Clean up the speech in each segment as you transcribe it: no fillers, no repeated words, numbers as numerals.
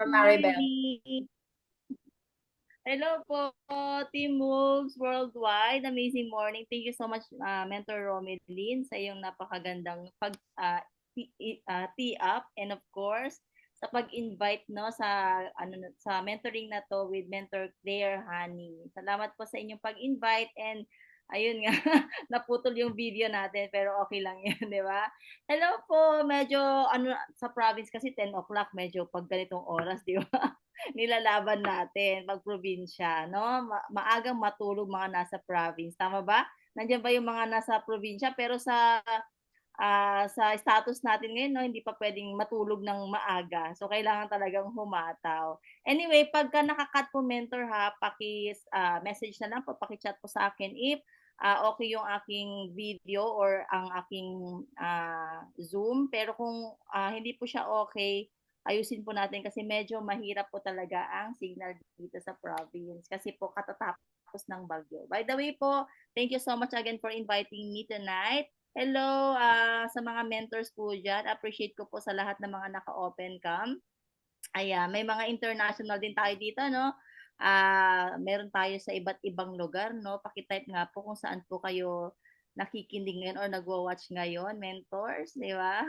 Mentor Maribel. morning. Hello po, Team Moves Worldwide. Amazing morning. Thank you so much, Mentor Romelin, sa iyong napakagandang tee up, and of course sa pag-invite no sa mentoring na to with Mentor Claire Honey. Salamat po sa inyong pag-invite, and ayun nga naputol yung video natin pero okay lang yun, di ba? Hello po, medyo sa province kasi 10 o'clock, medyo pag ganitong oras, di ba? Nilalaban natin pag probinsya, no? Maagang matulog mga nasa province. Tama ba? Nandiyan ba yung mga nasa probinsya? Pero sa status natin ngayon, no, hindi pa pwedeng matulog ng maaga. So, kailangan talagang humataw. Anyway, pagka nakakat po mentor ha, message na lang po, paki-chat po sa akin if okay yung aking video or ang aking Zoom. Pero kung hindi po siya okay, ayusin po natin kasi medyo mahirap po talaga ang signal dito sa province kasi po katatapos ng bagyo. By the way po, thank you so much again for inviting me tonight. Hello sa mga mentors po dyan. Appreciate ko po sa lahat ng mga naka-open cam. Ayan, may mga international din tayo dito, no? Meron tayo sa iba't ibang lugar, no? Pakitype nga po kung saan po kayo nakikinig ngayon or nagwa-watch ngayon, mentors, di ba?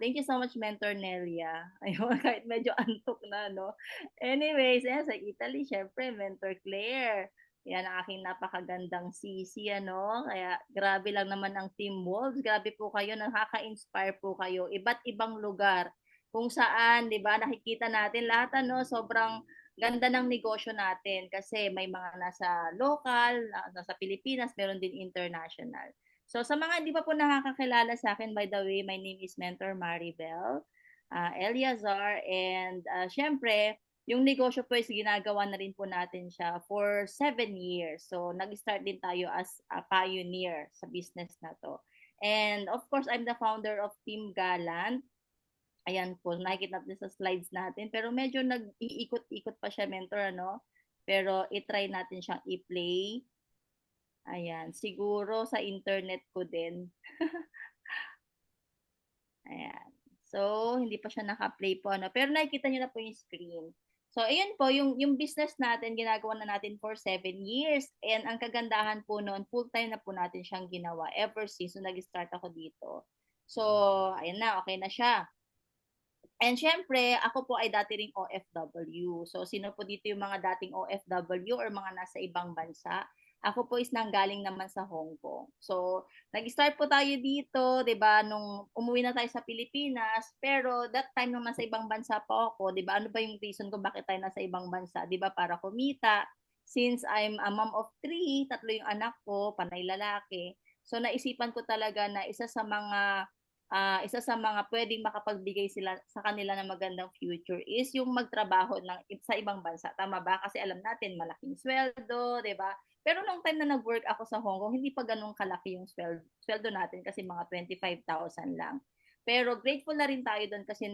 Thank you so much, Mentor Nelia. Ayun, kahit medyo antok na, no? Anyways, sa Italy, syempre, Mentor Claire. Yan ang aking napakagandang sisi, ano? Kaya grabe lang naman ang Team Wolves. Grabe po kayo, nakaka-inspire po kayo. Iba't ibang lugar kung saan, 'di ba, nakikita natin lahat ano, sobrang ganda ng negosyo natin kasi may mga nasa local, nasa Pilipinas, meron din international. So sa mga hindi pa po nakakakilala sa akin, by the way, my name is Mentor Maribel Eliazar, and syempre, yung negosyo po is ginagawa na rin po natin siya for 7 years. So nag-start din tayo as a pioneer sa business na to. And of course, I'm the founder of Team Galant. Ayan po, nakikita natin sa slides natin. Pero medyo nag-iikot-ikot pa siya, mentor, ano? Pero itry natin siyang i-play. Ayan, siguro sa internet ko din. Ayan. So, hindi pa siya naka-play po, ano? Pero nakikita niyo na po yung screen. So, ayun po, yung business natin, ginagawa na natin for 7 years. And ang kagandahan po noon, full-time na po natin siyang ginawa ever since nag-start ako dito. So, ayun na, okay na siya. And syempre, ako po ay dati ring OFW. So, sino po dito yung mga dating OFW or mga nasa ibang bansa? Ako po is nanggaling naman sa Hong Kong. So, nag-start po tayo dito, 'di ba, nung umuwi na tayo sa Pilipinas, pero that time naman sa ibang bansa pa ako, 'di ba? Ano ba yung reason kung bakit tayo nasa ibang bansa? 'Di ba, para kumita. Since I'm a mom of three, tatlo yung anak ko, panay lalaki. So, naisipan ko talaga na isa sa mga pwedeng makapagbigay sila sa kanila ng magandang future is yung magtrabaho sa ibang bansa. Tama ba? Kasi alam natin, malaking sweldo, di ba? Pero nung time na nag-work ako sa Hong Kong, hindi pa ganun kalaki yung sweldo natin kasi mga 25,000 lang. Pero grateful na rin tayo doon kasi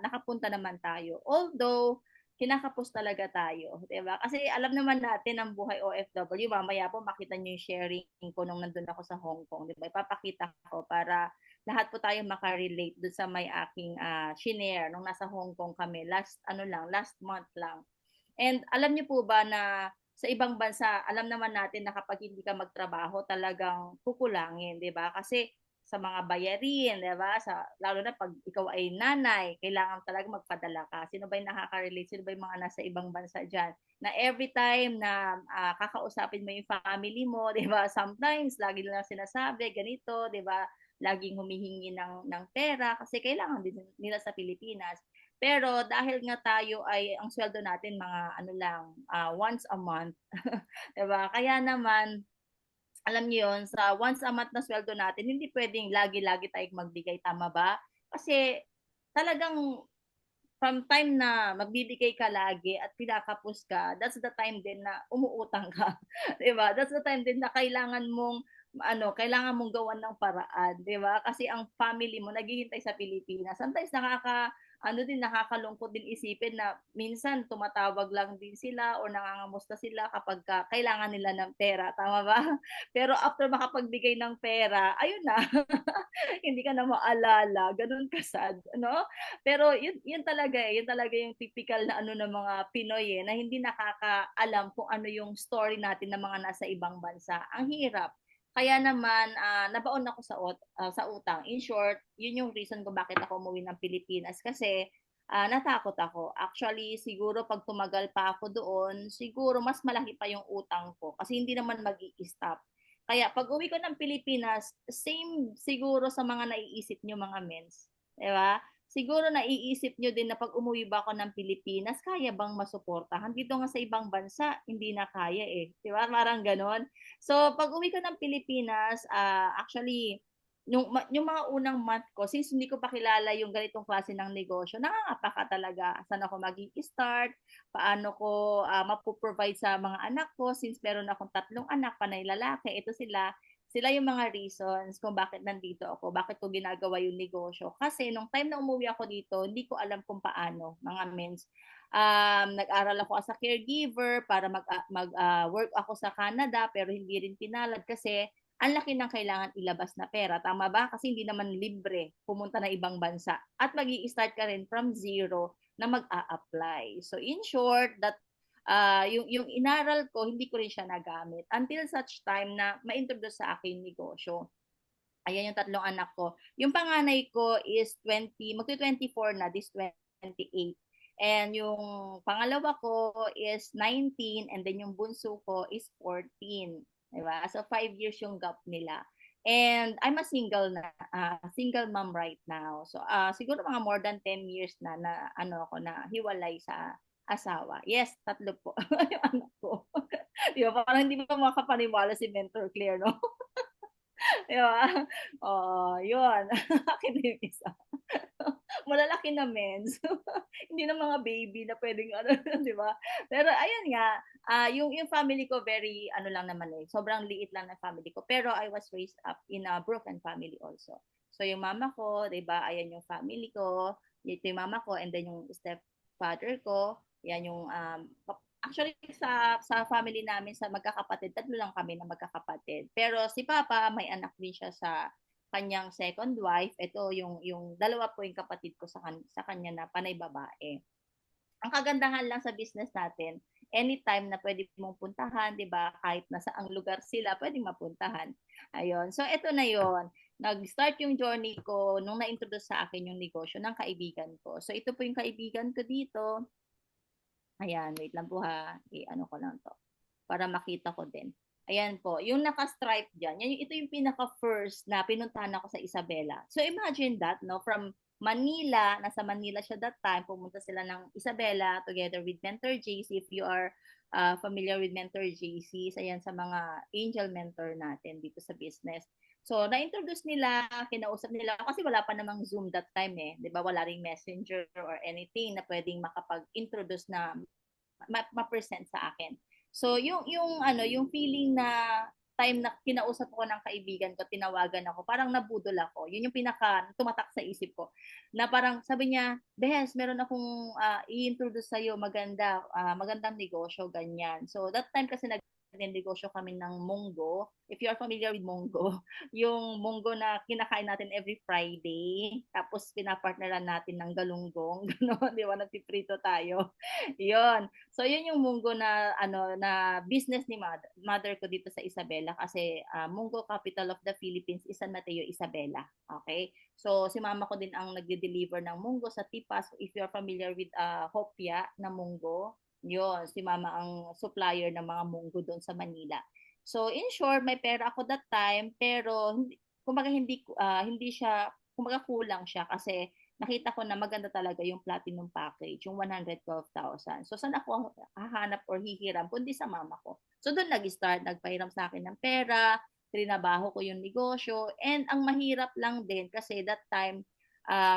nakapunta naman tayo. Although, kinakapos talaga tayo, 'di ba? Kasi alam naman natin ang buhay OFW, mamaya po makita niyo yung sharing ko nung nandun ako sa Hong Kong, 'di ba? Ipapakita ko para lahat po tayo makarelate doon sa may aking shinare nung nasa Hong Kong kami last month lang. And alam niyo po ba na sa ibang bansa, alam naman natin na kapag hindi ka magtrabaho, talagang kukulangin, 'di ba? Kasi sa mga bayarin, 'di ba? Lalo na pag ikaw ay nanay, kailangan talaga magpadala ka. Sino ba yung nakaka-relate? Sino ba yung mga nasa ibang bansa diyan? Na every time na kakausapin mo yung family mo, 'di ba? Sometimes lagi nila sinasabi ganito, 'di ba? Laging humihingi ng pera kasi kailangan din nila sa Pilipinas. Pero dahil nga tayo ay ang sweldo natin mga ano lang, once a month, 'di ba? Kaya naman alam niyo 'yon, sa once a month na sweldo natin, hindi pwedeng lagi-lagi tayong magbigay, tama ba? Kasi talagang from time na magbibigay ka lagi at pinakapos ka, that's the time din na umuutang ka, 'di ba? That's the time din na kailangan mong gawan ng paraan, 'di ba? Kasi ang family mo naghihintay sa Pilipinas. Sometimes ano din, nakakalungkot din isipin na minsan tumatawag lang din sila or nangangamusta sila kapagka kailangan nila ng pera, tama ba? Pero after makapagbigay ng pera, ayun na, hindi ka na maalala, gano'n ka-sad, ano? Pero yun talaga, yun talaga yung typical na ano ng mga Pinoy, na hindi nakakaalam kung ano yung story natin ng mga nasa ibang bansa. Ang hirap. Kaya naman, nabaon ako sa utang. In short, yun yung reason kung bakit ako umuwi ng Pilipinas kasi natakot ako. Actually, siguro 'pag tumagal pa ako doon, siguro mas malaki pa yung utang ko kasi hindi naman mag-i-stop. Kaya pag-uwi ko ng Pilipinas, same siguro sa mga naiisip niyo mga mens, 'di ba? Siguro naiisip niyo din na 'pag umuwi ba ako ng Pilipinas, kaya bang masuportahan? Dito nga sa ibang bansa, hindi na kaya, eh, 'di ba, parang gano'n. So, pag-uwi ko ng Pilipinas, actually yung mga unang month ko since hindi ko pa kilala yung ganitong klase ng negosyo, nangangapa talaga. Saan ako start paano ko, mapo-provide sa mga anak ko since meron akong 3 anak, panay lalaki. Ito sila yung mga reasons kung bakit nandito ako, bakit ko ginagawa yung negosyo. Kasi nung time na umuwi ako dito, hindi ko alam kung paano, mga mens. Nag-aral ako as a caregiver para work ako sa Canada pero hindi rin pinalad kasi ang laki ng kailangan ilabas na pera. Tama ba? Kasi hindi naman libre pumunta na ibang bansa. At mag start ka rin from zero na mag-a-apply. So in short, yung inaral ko, hindi ko rin siya nagamit. Until such time na ma-introduce sa akin yung negosyo. Ayan yung 3 anak ko. Yung panganay ko is 20, magti-24 na, this 28. And yung pangalawa ko is 19 and then yung bunso ko is 14. Diba? So 5 years yung gap nila. And I'm a single mom right now. So siguro mga more than 10 years na ano ako na hiwalay sa asawa. Yes, 3 po yung anak ko. Di ba? Parang hindi pa makapaniwala si Mentor Claire, no? Di ba? Oo, yun. Akin na yung isa. Malalaki na mens. Hindi na mga baby na pwedeng ano, di ba? Pero ayun nga, yung family ko very, ano lang naman eh, sobrang liit lang ng family ko. Pero I was raised up in a broken family also. So yung mama ko, di ba, ayan yung family ko, ito yung mama ko, and then yung stepfather ko, yan yung actually sa family namin sa magkakapatid, 3 lang kami na magkakapatid. Pero si Papa may anak din siya sa kanyang second wife. Ito yung dalawa po yung kapatid ko sa kanya na panay babae. Ang kagandahan lang sa business natin, anytime na pwede mong puntahan, 'di ba? Kahit nasa ang lugar sila, pwedeng mapuntahan. Ayun. So ito na 'yon. Nag-start yung journey ko nung na-introduce sa akin yung negosyo ng kaibigan ko. So ito po yung kaibigan ko dito. Ayan, wait lang po ha. I-ano ko lang to para makita ko din. Ayan po, yung naka-stripe dyan, ito yung pinaka-first na pinuntahan ako sa Isabela. So imagine that, no? From Manila, nasa Manila siya that time, pumunta sila ng Isabela together with Mentor JC. If you are familiar with Mentor JC, ayan sa mga angel mentor natin dito sa business. So, na-introduce nila, kinausap nila, kasi wala pa namang Zoom that time eh. Di ba? Wala ring messenger or anything na pwedeng makapag-introduce na ma-present sa akin. So, yung feeling na time na kinausap ko ng kaibigan ko, tinawagan ako, parang nabudol ako. Yun yung pinaka tumatak sa isip ko. Na parang sabi niya, Behes, meron akong i-introduce sa'yo, magandang negosyo, ganyan. So, that time kasi negosyo kami ng munggo. If you are familiar with munggo, yung munggo na kinakain natin every Friday, tapos pinapartneran natin ng galunggong, gano'n, di ba, nagpiprito tayo. Yun. So, yun yung munggo na, na business ni mother ko dito sa Isabela kasi munggo capital of the Philippines is San Mateo, Isabela. Okay? So, si mama ko din ang nagde-deliver ng munggo sa Tipas. If you are familiar with hopia na munggo, yun, si mama ang supplier ng mga munggo doon sa Manila. So, in short, may pera ako that time, pero kumbaga hindi siya, kumbaga kulang siya kasi nakita ko na maganda talaga yung platinum package, yung 112,000. So, saan ako hahanap or hihiram kundi sa mama ko. So, doon nag-start, nagpahiram sa akin ng pera, trinabaho ko yung negosyo, and ang mahirap lang din kasi that time,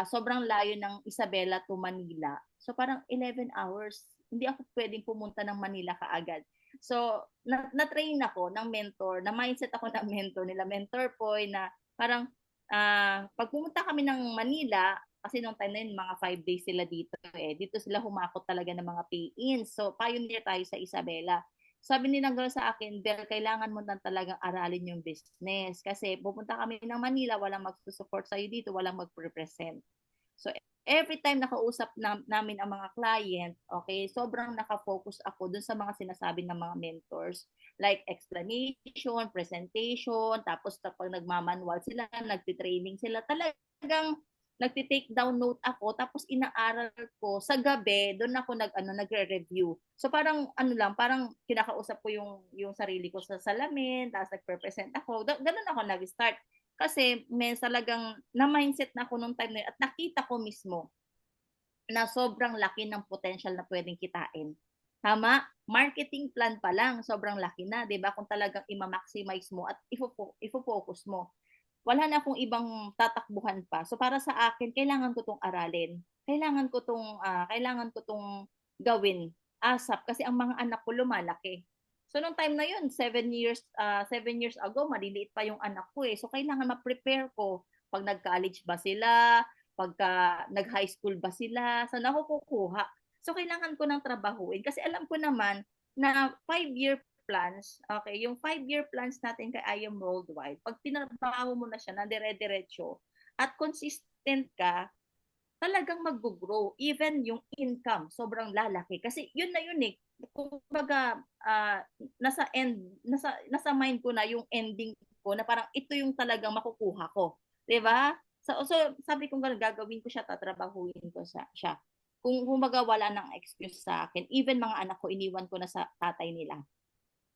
sobrang layo ng Isabela to Manila. So, parang 11 hours hindi ako pwedeng pumunta ng Manila kaagad. So, na-train ako ng mentor, na mindset ako ng mentor nila, Mentor Poy, na parang pag pumunta kami ng Manila, Kasi nung time na yun, mga 5 days sila dito eh. Dito sila humakot talaga ng mga pay-ins. So, pioneer tayo sa Isabela. Sabi ni girl sa akin, Bel, kailangan mo na talagang aralin yung business. Kasi pupunta kami ng Manila, walang magsusupport sa'yo dito, walang mag-represent. So, every time nakausap namin ang mga client, okay, sobrang nakafocus ako dun sa mga sinasabi ng mga mentors. Like explanation, presentation, tapos kapag nagmamanual sila, nagtitraining sila, talagang nagti-take down note ako, tapos inaaral ko sa gabi, doon ako nagre-review. So parang ano lang, parang kinakausap ko yung sarili ko sa salamin, tapos nagpe-present ako. Ganun ako nag-start. Kasi talagang na-mindset na ako nung time na yun at nakita ko mismo na sobrang laki ng potential na pwedeng kitain. Tama? Marketing plan pa lang, sobrang laki na, 'di ba? Kung talagang i-maximize mo at ifo-focus mo. Wala na akong ibang tatakbuhan pa. So para sa akin, kailangan ko 'tong aralin. Kailangan ko 'tong gawin ASAP kasi ang mga anak ko lumalaki. So nung time na yun, 7 years ago, maliliit pa yung anak ko eh. So kailangan ma-prepare ko pag nag-college ba sila, pagka nag-high school ba sila, saan ako kukuha. So kailangan ko ng trabahuin kasi alam ko naman na 5-year plans, okay, yung 5-year plans natin kay I Am Worldwide, pag tinabaho mo na siya na dire-diretso at consistent ka, talagang mag-grow. Even yung income, sobrang lalaki. Kasi yun na yun eh. Kumbaga, nasa mind ko na yung ending ko na parang ito yung talagang makukuha ko. 'Di ba? So sabi ko gagawin ko siya, tatrabahuin ko siya. Kung kumbaga wala nang excuse sa akin, even mga anak ko iniwan ko na sa tatay nila.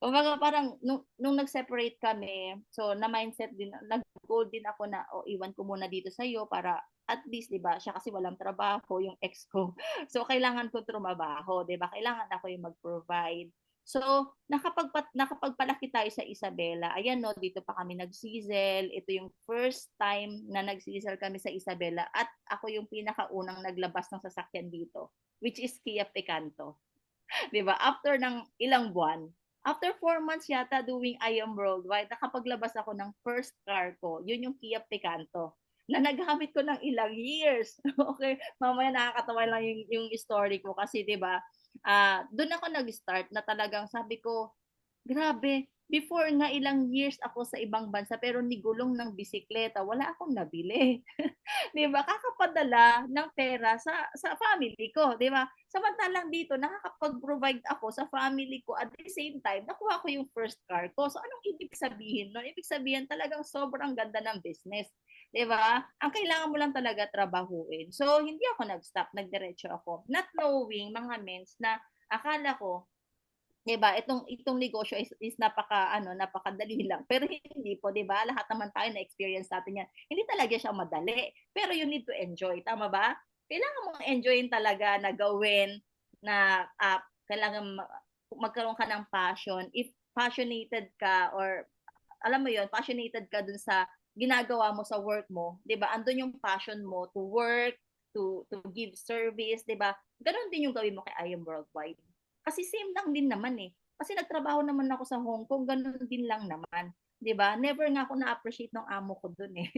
Kumbaga parang nung nag-separate kami, so na-mindset din, nag-goal din ako na, iwan ko muna dito sa'yo para at least, di ba, siya kasi walang trabaho, yung ex ko. So, kailangan ko trumabaho, di ba? Kailangan ako yung mag-provide. So, nakapagpalaki tayo sa Isabela. Ayan, no, dito pa kami nagsizel. Ito yung first time na nagsizel kami sa Isabela at ako yung pinakaunang naglabas ng sasakyan dito, which is Kia Picanto. 'Di ba? After ng ilang buwan, after 4 months yata doing I Am Worldwide, nakapaglabas ako ng first car ko. Yun yung Kia Picanto na nagamit ko ng ilang years. Okay, mamaya nakakatawa lang yung story ko kasi 'di ba? Doon ako nag-start na talagang sabi ko, grabe, before nga ilang years ako sa ibang bansa pero nigulong ng bisikleta, wala akong nabili. 'Di ba, kakapadala ng pera sa family ko, 'di ba? Samantalang dito nakakapag-provide ako sa family ko at the same time nakuha ko yung first car ko. So anong ibig sabihin nun? Ibig sabihin talagang sobrang ganda ng business, 'di ba? Ang kailangan mo lang talaga trabahuin. So hindi ako nag-stop, nagdiretso ako. Not knowing mga mens na akala ko 'di ba, itong negosyo is napakadali lang. Pero hindi po, 'di ba? Lahat naman tayo na-experience natin 'yan. Hindi talaga siya madali, pero you need to enjoy, tama ba? Kailangan mong enjoyin talaga na gawin na kailangan magkaroon ka ng passion. If passionated ka or alam mo 'yon, passionated ka dun sa ginagawa mo sa work mo, 'di ba? Andun yung passion mo to work, to give service, 'di ba? Ganon din yung gawin mo kay I Am Worldwide. Kasi same lang din naman eh. Kasi nagtrabaho naman ako sa Hong Kong, ganun din lang naman. 'Di ba? Never nga ako na-appreciate ng amo ko doon eh.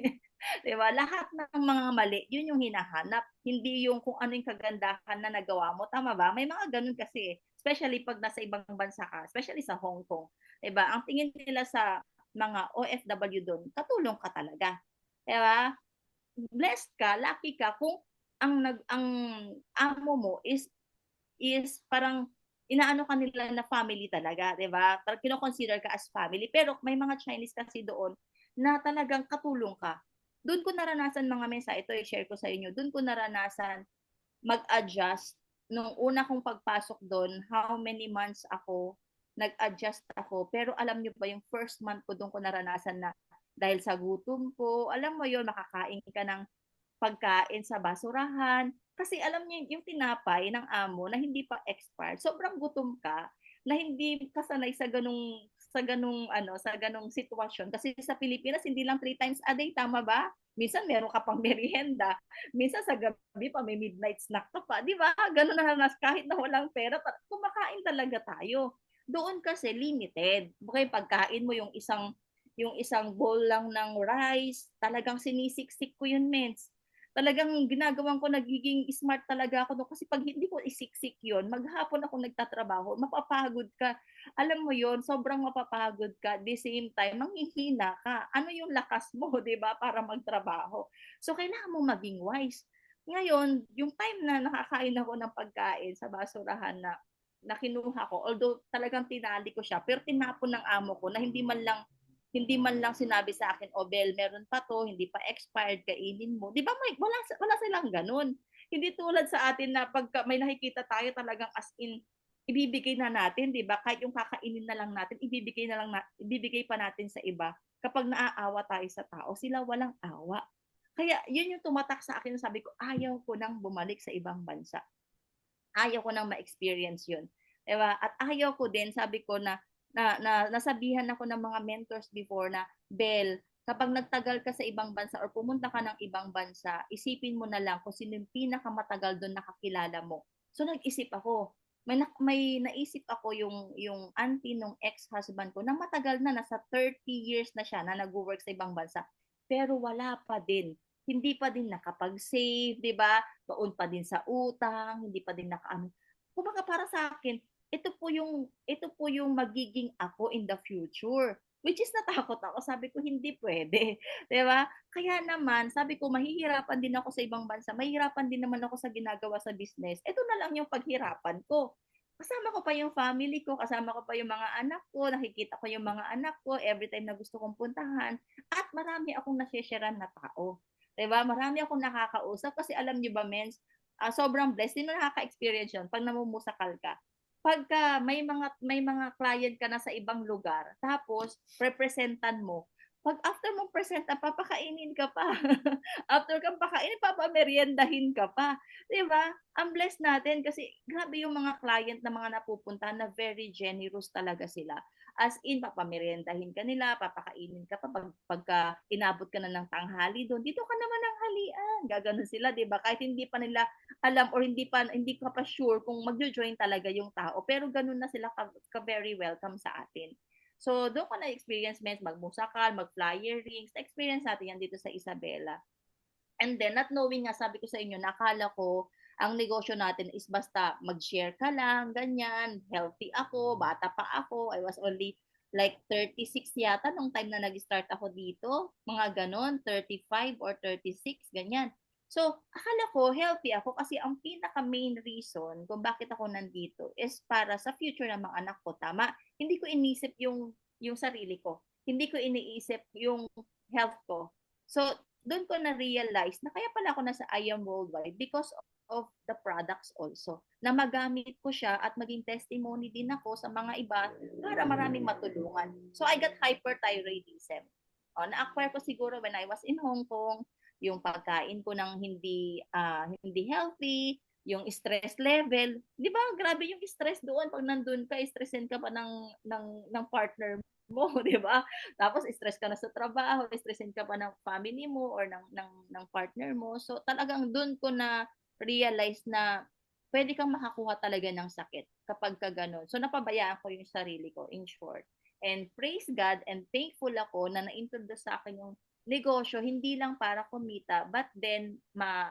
'Di ba? Lahat ng mga mali, 'yun yung hinahanap, hindi yung kung ano yung kagandahan na nagawa mo, tama ba? May mga ganun kasi eh. Especially pag nasa ibang bansa ka, especially sa Hong Kong. 'Di ba? Ang tingin nila sa mga OFW doon, katulong ka talaga. 'Di ba? Blessed ka, lucky ka kung ang amo mo is parang inaano ka nila na family talaga, 'di ba? Parang kino-consider ka as family. Pero may mga Chinese kasi doon na talagang katulong ka. Doon ko naranasan mga mesa, ito i-share ko sa inyo. Doon ko naranasan mag-adjust nung una kong pagpasok doon, how many months ako nag-adjust ako. Pero alam niyo ba yung first month ko doon ko naranasan na dahil sa gutom ko, alam mo yon, makakain ka ng pagkain sa basurahan. Kasi alam niyo yung tinapay ng amo na hindi pa expired, sobrang gutom ka na hindi ka sanay sa ganung sitwasyon. Kasi sa Pilipinas hindi lang 3 times a day, tama ba? Minsan meron ka pang merienda, minsan sa gabi pa may midnight snack ka pa, 'di ba? Gano'n na kahit na walang pera, kumakain talaga tayo. Doon kasi limited. Okay, pagkain mo yung isang bowl lang ng rice, talagang sinisiksik ko yun, mens. talagang ginagawan ko, nagiging smart talaga ako 'no, kasi 'pag hindi ko isiksik 'yun, maghapon ako nagtatrabaho, mapapagod ka. Alam mo 'yun, sobrang mapapagod ka, at the same time manghihina ka. Ano yung lakas mo, 'di ba, para magtrabaho? So, kailangan mong maging wise. Ngayon, yung time na nakakain ako ng pagkain sa basurahan na kinuha ko, although talagang tinali ko siya, pero tinapon ng amo ko na hindi man lang sinabi sa akin, "O Bel, meron pa 'to, hindi pa expired, kainin mo." 'Di ba wala silang gano'n. Hindi tulad sa atin na pagka may nakikita tayo talagang as in ibibigay na natin, 'di ba? Kahit yung kakainin na lang natin, ibibigay pa natin sa iba. Kapag naaawa tayo sa tao, sila walang awa. Kaya yun yung tumatak sa akin, sabi ko, ayaw ko nang bumalik sa ibang bansa. Ayaw ko nang ma-experience yun, 'di ba? At ayaw ko din, sabi ko nasabihan ako ng mga mentors before na, "Bel, kapag nagtagal ka sa ibang bansa or pumunta ka ng ibang bansa, isipin mo na lang kung sino yung pinakamatagal dun nakakilala mo." So nag-isip ako. May naisip ako yung auntie nung ex-husband ko na matagal na, nasa 30 years na siya na nagwo-work sa ibang bansa, pero wala pa din. Hindi pa din nakapag-save, 'di ba? Baon pa din sa utang, hindi pa din nakaano. Kumbaga para sa akin, ito po yung magiging ako in the future. Which is natakot ako, sabi ko hindi puwede, 'di ba? Kaya naman sabi ko mahihirapan din ako sa ibang bansa, mahihirapan din naman ako sa ginagawa sa business. Ito na lang yung paghirapan ko. Kasama ko pa yung family ko, kasama ko pa yung mga anak ko, nakikita ko yung mga anak ko everytime na gusto kong puntahan, at marami akong nashe-sharean na tao. 'Di ba? Marami akong nakakausap kasi alam niyo ba, mens, sobrang blessed, 'di mo nakaka-experience 'yun 'pag namumusakal ka. Pagka may mga client ka na sa ibang lugar, tapos representan mo, 'pag after mong presenta papakainin ka pa. After kang pakainin, papameriendahin ka pa, 'di ba? Ang blessed natin kasi grabe yung mga client na mga napupuntahan na very generous talaga sila. As in, papameriendahin ka nila, papakainin ka pa pagka inabot ka na ng tanghali do'n, "Dito ka naman nanghalian." Gaganon sila, 'di ba? Kahit hindi pa nila alam or hindi ka pa sure kung magjo-join talaga yung tao, pero gano'n na sila ka-very welcome sa atin. So, do'n ko na-experience, mens, magmusakal, mag-flyerings, na-experience natin 'yan dito sa Isabela. And then, not knowing nga, sabi ko sa inyo, na akala ko ang negosyo natin is basta mag-share ka lang, ganyan. Healthy ako, bata pa ako. I was only like 36 yata nung time na nag-start ako dito. Mga ganon, 35 or 36, ganyan. So, akala ko healthy ako kasi ang pinaka main reason kung bakit ako nandito is para sa future ng mga anak ko. Tama? Hindi ko inisip yung sarili ko. Hindi ko iniisip yung health ko. So, doon ko na-realize na kaya pala ako nasa I Am Worldwide because of the products also. Na magamit ko siya at maging testimony din ako sa mga iba para maraming matulungan. So I got hyperthyroidism. Na-acquire ko siguro when I was in Hong Kong, yung pagkain ko ng hindi healthy, yung stress level. 'Di ba? Grabe yung stress doon pag nandun ka, stressin ka pa ng partner mo, 'di ba? Tapos stress ka na sa trabaho, stressin ka pa ng family mo or ng partner mo. So talagang dun ko na realize na pwede kang makakuha talaga ng sakit kapag ka gano'n. So napabayaan ko yung sarili ko, in short. And praise God and thankful ako na na-introduce sa akin yung negosyo, hindi lang para kumita, but then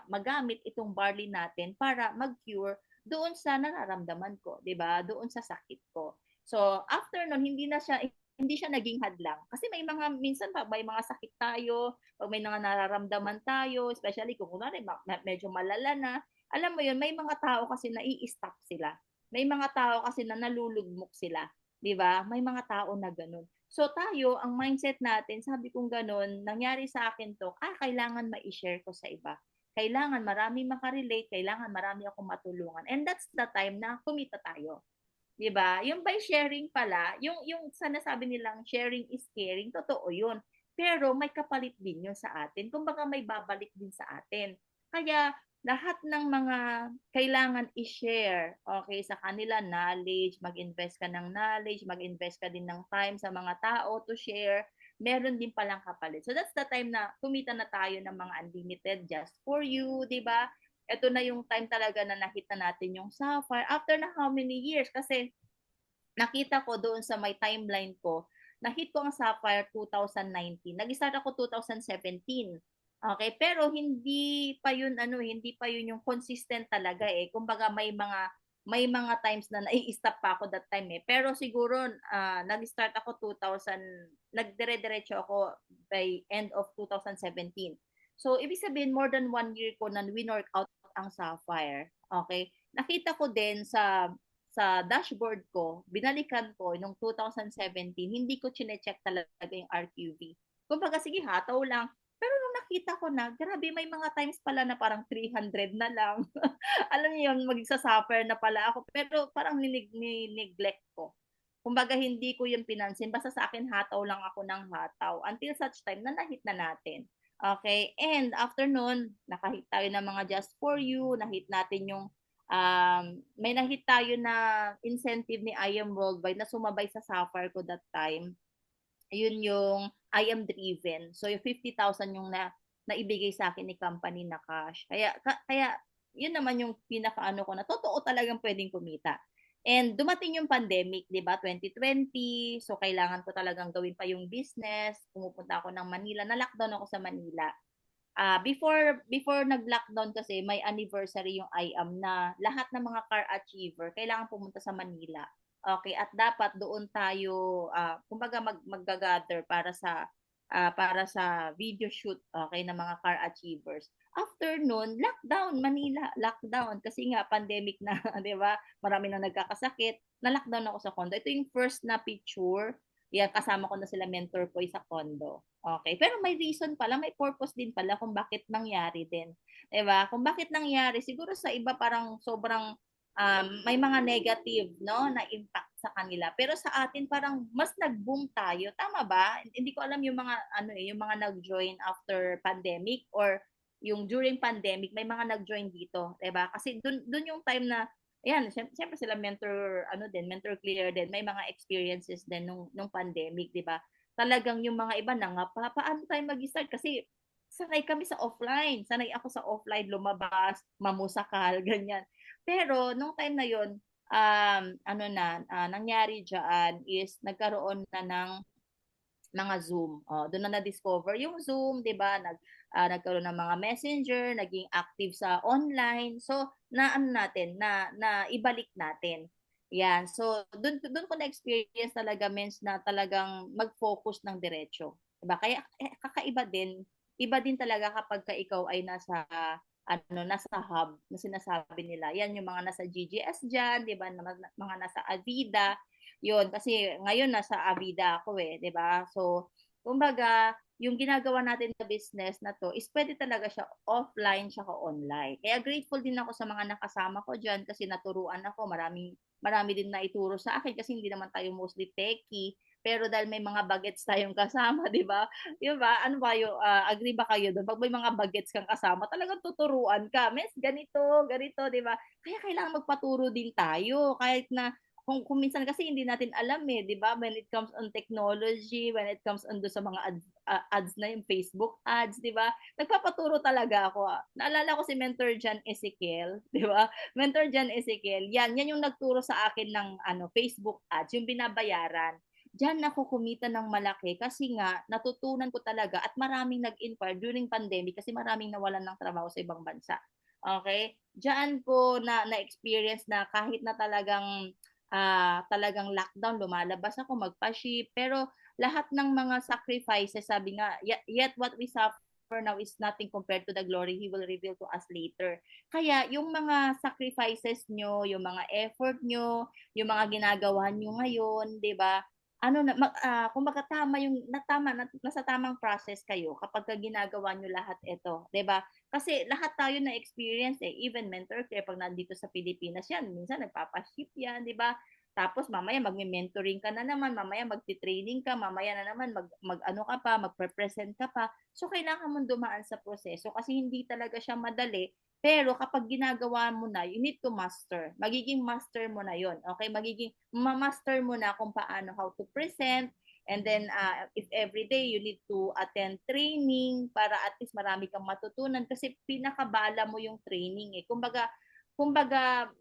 magamit itong barley natin para mag-cure doon sa nararamdaman ko, 'di ba? Doon sa sakit ko. So after nun, hindi siya naging hadlang. Kasi may mga minsan pa may mga sakit tayo, pag may mga nararamdaman tayo, especially kung kunwari medyo malala na, alam mo yun, may mga tao kasi nai-stop sila. May mga tao kasi na nalulugmok sila, 'di ba? May mga tao na gano'n. So tayo, ang mindset natin, sabi kong gano'n, nangyari sa akin 'to, kailangan mai-share ko sa iba. Kailangan marami maka-relate, kailangan marami akong matulungan. And that's the time na kumita tayo. 'Di ba? Yung by sharing pala, yung sa nasabi nilang sharing is caring, totoo 'yun. Pero may kapalit din 'yun sa atin. Kumbaga may babalik din sa atin. Kaya lahat ng mga kailangan i-share, okay, sa kanila knowledge, mag-invest ka ng knowledge, mag-invest ka din ng time sa mga tao to share, meron din palang kapalit. So that's the time na kumita na tayo ng mga unlimited just for you, 'di ba? Eto na yung time talaga na nakita natin yung Sapphire after na how many years, kasi nakita ko doon sa may timeline ko, na-hit ko ang Sapphire 2019. Nag-start ako 2017. Okay, pero hindi pa 'yun ano, hindi pa 'yun yung consistent talaga, eh. Kumbaga may mga times na nai-stop pa ako that time, eh. Pero siguro, nag-start ako 2000, nagdire-diretso ako by end of 2017. So, ibig sabihin more than 1 year ko na winorkout ang Sapphire, okay. Nakita ko din sa dashboard ko, binalikan ko nung 2017, hindi ko chine-check talaga yung RQV. Kumbaga, sige hataw lang. Pero nung nakita ko na, grabe may mga times pala na parang 300 na lang. Alam niyo yun, magsa-suffer na pala ako. Pero parang ni-neglect ko. Kumbaga hindi ko yung pinansin. Basta sa akin hataw lang ako ng hataw. Until such time na na-hit na natin. Okay? And after nun, nakahit tayo ng mga Just For You. Nahit natin yung may nahit tayo na incentive ni I Am Worldwide na sumabay sa Sapphire ko that time. Yun yung I am driven. So yung 50,000 yung naibigay sa akin ni company na cash. Kaya yun naman yung pinakaano ko na totoo talagang pwedeng kumita. And dumating yung pandemic, 'di ba? 2020. So kailangan ko talagang gawin pa yung business. Pumupunta ako ng Manila. Na-lockdown ako sa Manila. Before nag-lockdown kasi may anniversary yung IAM na lahat ng mga car achiever kailangan pumunta sa Manila. Okay, at dapat doon tayo kumbaga magga-gather para sa video shoot, okay, ng mga car achievers. After noon, lockdown, Manila, lockdown kasi nga pandemic na, 'di ba? Marami nang nagkakasakit. Na-lockdown ako sa condo. Ito yung first na picture. Yan, kasama ko na sila mentor ko sa condo. Okay. Pero may reason pala, may purpose din pala kung bakit nangyari din. 'Di ba? Kung bakit nangyari, siguro sa iba parang sobrang may mga negative, no, na impact sa kanila. Pero sa atin parang mas nag-boom tayo. Tama ba? Hindi ko alam yung mga ano eh, yung mga nag-join after pandemic or yung during pandemic may mga nag-join dito, 'di ba? Kasi dun yung time na ayan, syempre sila mentor ano din, mentor clear din. May mga experiences din nung pandemic, 'di ba? Talagang yung mga iba nangapa, paano tayo mag-start kasi sanay kami sa offline. Sanay ako sa offline lumabas, mamusakal, ganyan. Pero nung time na yon, ano na, nangyari diyan is nagkaroon na ng mga Zoom. Oh, doon na na-discover yung Zoom, 'di ba? Nagkaroon ng mga messenger, naging active sa online. So, na ano natin, na ibalik natin. Yan. So, doon ko na-experience talaga means na talagang mag-focus ng diretso. 'Di ba? Kaya kakaiba din. Iba din talaga kapag ka ikaw ay nasa hub na sinasabi nila. Yan yung mga nasa GGS diyan, 'di ba? Mga nasa Avida, yun, kasi ngayon nasa Avida ako eh, 'di ba? So, kumbaga, yung ginagawa natin na business na to is pwede talaga siya offline siya online. Kaya grateful din ako sa mga nakasama ko diyan kasi naturuan ako, marami din na ituro sa akin kasi hindi naman tayo mostly techie. Pero dahil may mga bagets tayong kasama, 'di ba? 'Di ba? Ano ba yung agree ba kayo doon? Pag may mga bagets kang kasama, talagang tuturuan ka. Mes, ganito, ganito, 'di ba? Kaya kailangan magpaturo din tayo kahit na kung minsan kasi hindi natin alam eh, 'di ba? When it comes on technology, when it comes on do sa mga ads na yung Facebook ads, 'di ba? Nagpapaturo talaga ako. Naalala ko si Mentor Jan Ezekiel, 'di ba? Mentor Jan Ezekiel, yan yung nagturo sa akin ng Facebook ads, yung binabayaran. Diyan ako kumita ng malaki kasi nga natutunan ko talaga at maraming nag-inquire during pandemic kasi maraming nawalan ng trabaho sa ibang bansa. Okay? Diyan ko na-experience na kahit na talagang lockdown, lumalabas ako, magpa-ship. Pero lahat ng mga sacrifices, sabi nga, yet what we suffer now is nothing compared to the glory He will reveal to us later. Kaya yung mga sacrifices nyo, yung mga effort nyo, yung mga ginagawa nyo ngayon, di ba? Kumbaga tama yung nasa tamang process kayo kapag ginagawa nyo lahat ito, 'di ba? Kasi lahat tayo na experience eh, even mentor care pag nandito sa Pilipinas yan, minsan nagpapa-ship yan, 'di ba? Tapos mamaya magme-mentoring ka na naman, mamaya magti-training ka, mamaya na naman mag-ano ka pa, magpe-present ka pa. So kailangan mong dumaan sa proseso kasi hindi talaga siya madali. Pero kapag ginagawa mo na, you need to master. Magiging master mo na yon. Okay? Magiging ma-master mo na kung paano how to present. And then, if every day you need to attend training para at least marami kang matutunan kasi pinakabala mo yung training eh. Kumbaga,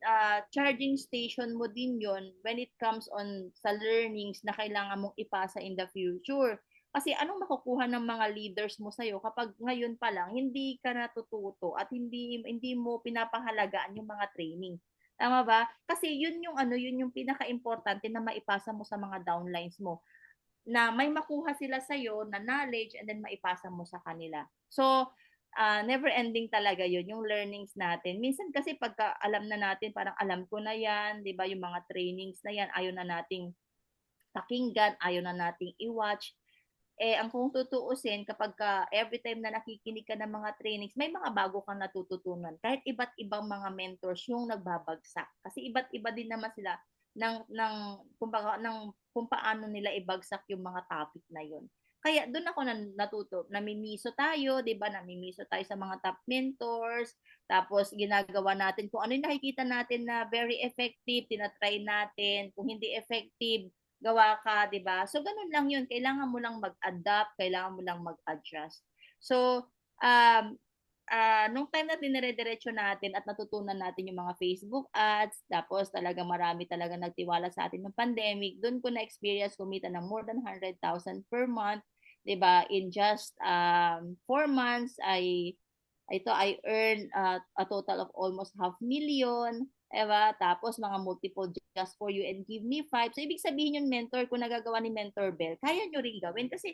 charging station mo din yon when it comes on sa learnings na kailangan mong ipasa in the future. Kasi anong makukuha ng mga leaders mo sa'yo kapag ngayon pa lang hindi ka natututo at hindi mo pinapahalagaan yung mga training, tama ba? Kasi yun yung ano, yun yung pinakaimportante na maipasa mo sa mga downlines mo, na may makuha sila sa'yo na knowledge and then maipasa mo sa kanila. So, never ending talaga yun, yung learnings natin. Minsan kasi pagka alam na natin, parang alam ko na yan, di ba, yung mga trainings na yan, ayaw na nating pakinggan, ayaw na nating i-watch. Eh, ang kung tutuusin kapagka everytime na nakikinig ka ng mga trainings, may mga bago kang natututunan. Kahit iba't ibang mga mentors yung nagbabagsak. Kasi iba't iba din naman sila ng kumbaga ng kung paano nila ibagsak yung mga topic na yun. Kaya doon ako natuto, namimiso tayo, 'di ba? Namimiso tayo sa mga top mentors, tapos ginagawa natin kung ano yung nakikita natin na very effective, tinatry natin. Kung hindi effective, gawa ka, 'di ba? So ganun lang 'yun, kailangan mo lang mag-adapt, kailangan mo lang mag-adjust. So, um, nung time na dinire-diretso natin at natutunan natin yung mga Facebook ads, tapos talagang marami talagang nagtiwala sa atin ng pandemic, dun ko na-experience kumita ng more than 100,000 per month, 'di ba? In just 4 months, I earn a total of almost 500,000, diba? Tapos mga multiple just for you and give me five. So, ibig sabihin yung mentor, kung nagagawa ni Mentor Bell, kaya nyo rin gawin. Kasi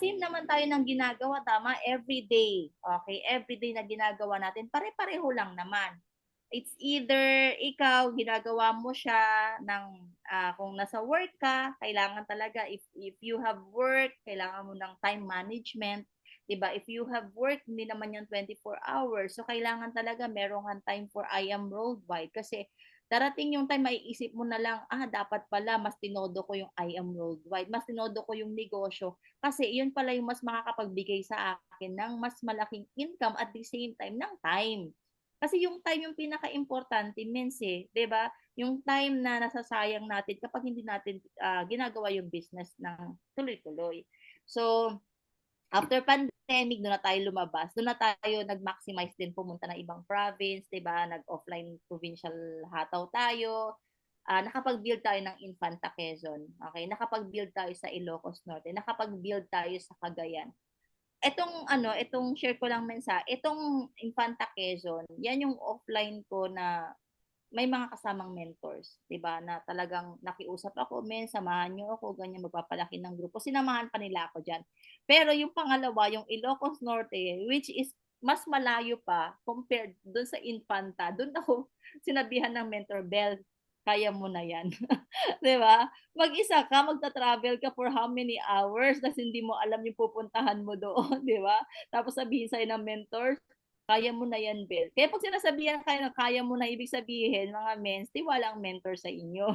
same naman tayo ng ginagawa, tama? Everyday. Okay? Everyday na ginagawa natin, pare-pareho lang naman. It's either ikaw, ginagawa mo siya ng, kung nasa work ka, kailangan talaga, if you have work, kailangan mo ng time management. 'Di ba? If you have work, hindi naman yan 24 hours. So, kailangan talaga meron kang time for I Am Worldwide. Kasi, darating yung time, maiisip mo na lang, dapat pala, mas tinodo ko yung I Am Worldwide. Mas tinodo ko yung negosyo. Kasi, yun pala yung mas makakapagbigay sa akin ng mas malaking income at the same time ng time. Kasi yung time yung pinaka-importante means 'di ba? Yung time na nasasayang natin kapag hindi natin ginagawa yung business ng tuloy-tuloy. So, after pandemic, doon na tayo lumabas. Doon na tayo nag-maximize din pumunta ng ibang province, 'di ba? Nag-offline provincial hataw tayo. Nakapag-build tayo ng Infanta Quezon. Okay? Nakapag-build tayo sa Ilocos Norte. Nakapag-build tayo sa Cagayan. Itong share ko lang itong Infanta Quezon, yan yung offline ko na may mga kasamang mentors, 'di ba? Na talagang nakiusap ako, "Men, samahan niyo ako, ganyan, magpapalaki ng grupo." Sinamahan pa nila ako diyan. Pero yung pangalawa, yung Ilocos Norte, which is mas malayo pa compared doon sa Infanta, doon ako sinabihan ng mentor, "Bel, kaya mo na 'yan." 'Di ba? Mag-isa ka, magta-travel ka for how many hours tas hindi mo alam yung pupuntahan mo doon, 'di ba? Tapos sabihin sa'yo ng mentor, "Kaya mo na 'yan, Bel." Kaya 'pag sinasabihan kayo na kaya mo na, ibig sabihin mga mens, tiwala ang mentor sa inyo.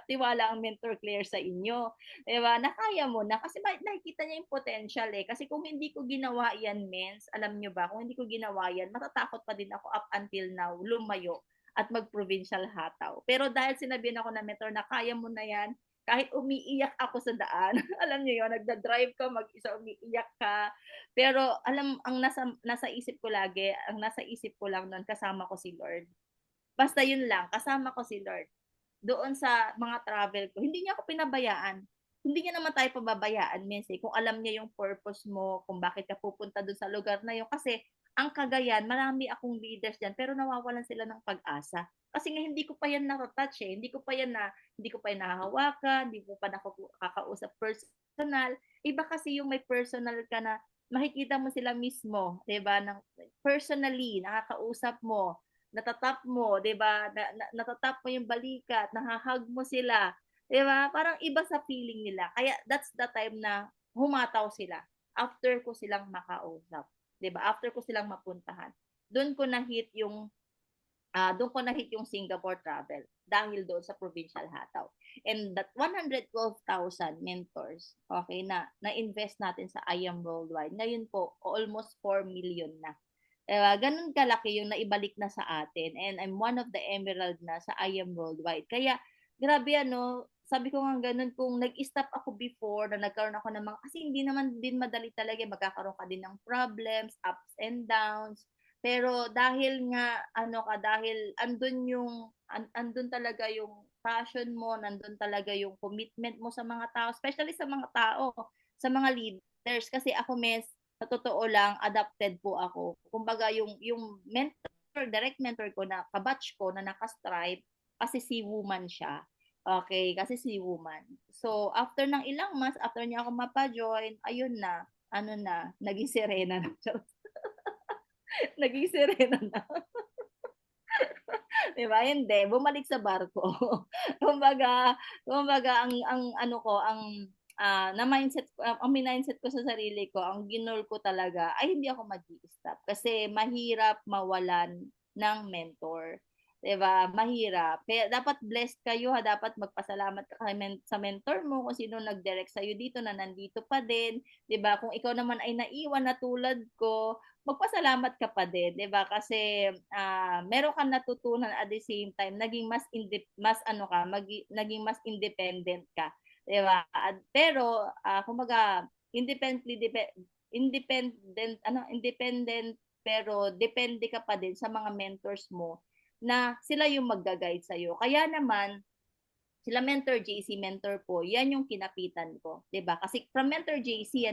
Tiwala ang mentor Claire sa inyo, 'di ba? Na kaya mo na kasi nakikita niya yung potential, eh. Kasi kung hindi ko ginawa 'yan, mens, alam niyo ba, kung hindi ko ginawa 'yan, matatakot pa din ako up until now lumayo at mag-provincial hataw. Pero dahil sinabihan ako ng mentor na kaya mo na 'yan, kahit umiiyak ako sa daan, alam niyo 'yun, nagda-drive ka mag-isa, umiiyak ka, pero alam, ang nasa isip ko lagi, ang nasa isip ko lang nun, kasama ko si Lord. Basta yun lang, kasama ko si Lord. Doon sa mga travel ko, hindi niya ako pinabayaan. Hindi niya naman tayo pababayaan minsan, kung alam niya yung purpose mo, kung bakit ka pupunta doon sa lugar na yun. Kasi ang Cagayan, marami akong leaders diyan, pero nawawalan sila ng pag-asa. Kasi nga hindi ko pa yan na-touch, eh. Hindi ko pa yan nahahawakan, hindi ko pa nakakausap personal. Iba kasi yung may personal ka na makikita mo sila mismo, 'di ba? Personally, nakakausap mo, natatap mo, 'di ba? Natatap mo yung balikat, nahahag mo sila, 'di ba? Parang iba sa feeling nila. Kaya that's the time na humataw sila. After ko silang makausap, 'di ba? After ko silang mapuntahan. Doon ko na-hit yung Singapore travel dahil doon sa provincial hataw. And that 112,000 mentors, okay, na-invest natin sa I Am Worldwide. Ngayon po, almost 4 million na. Ganun kalaki yung naibalik na sa atin. And I'm one of the emerald na sa I Am Worldwide. Kaya, grabe sabi ko nga ganun, kung nag-stop ako before, na nagkaroon ako ng mga, kasi hindi naman din madali talaga, magkakaroon ka din ng problems, ups and downs, pero dahil nga dahil andun talaga yung passion mo, nandun talaga yung commitment mo sa mga tao, especially sa mga tao. sa mga leaders. Kasi ako, mes, sa totoo lang, adopted po ako. Kumbaga, yung mentor, direct mentor ko na kabatch ko na naka-stripe, kasi si woman siya. Okay, kasi si woman. So, after ng ilang months, after niya ako mapa-join, ayun na, ano na, naging sirena na. Naging sirena na. Di ba? Hindi, bumalik sa barko. kumbaga, kumbaga ang ano ko, na mindset ko, ang mindset ko sa sarili ko, ang ginol ko talaga ay hindi ako mag-i-stop kasi mahirap mawalan ng mentor. 'Di ba? Mahirap. Kaya dapat blessed kayo ha, dapat magpasalamat ka sa mentor mo kung sino nag-direct sa iyo dito na nandito pa din, 'di ba? Kung ikaw naman ay naiwan na tulad ko, magpasalamat ka pa din, 'di ba? Kasi meron kang natutunan at the same time, naging mas ano ka, naging mas independent ka, 'di ba? Pero kumbaga independent pero depende ka pa din sa mga mentors mo na sila yung magga-guide sa iyo. Kaya naman sila Mentor JC, mentor po, yan yung kinapitan ko, 'di ba? Kasi from Mentor JC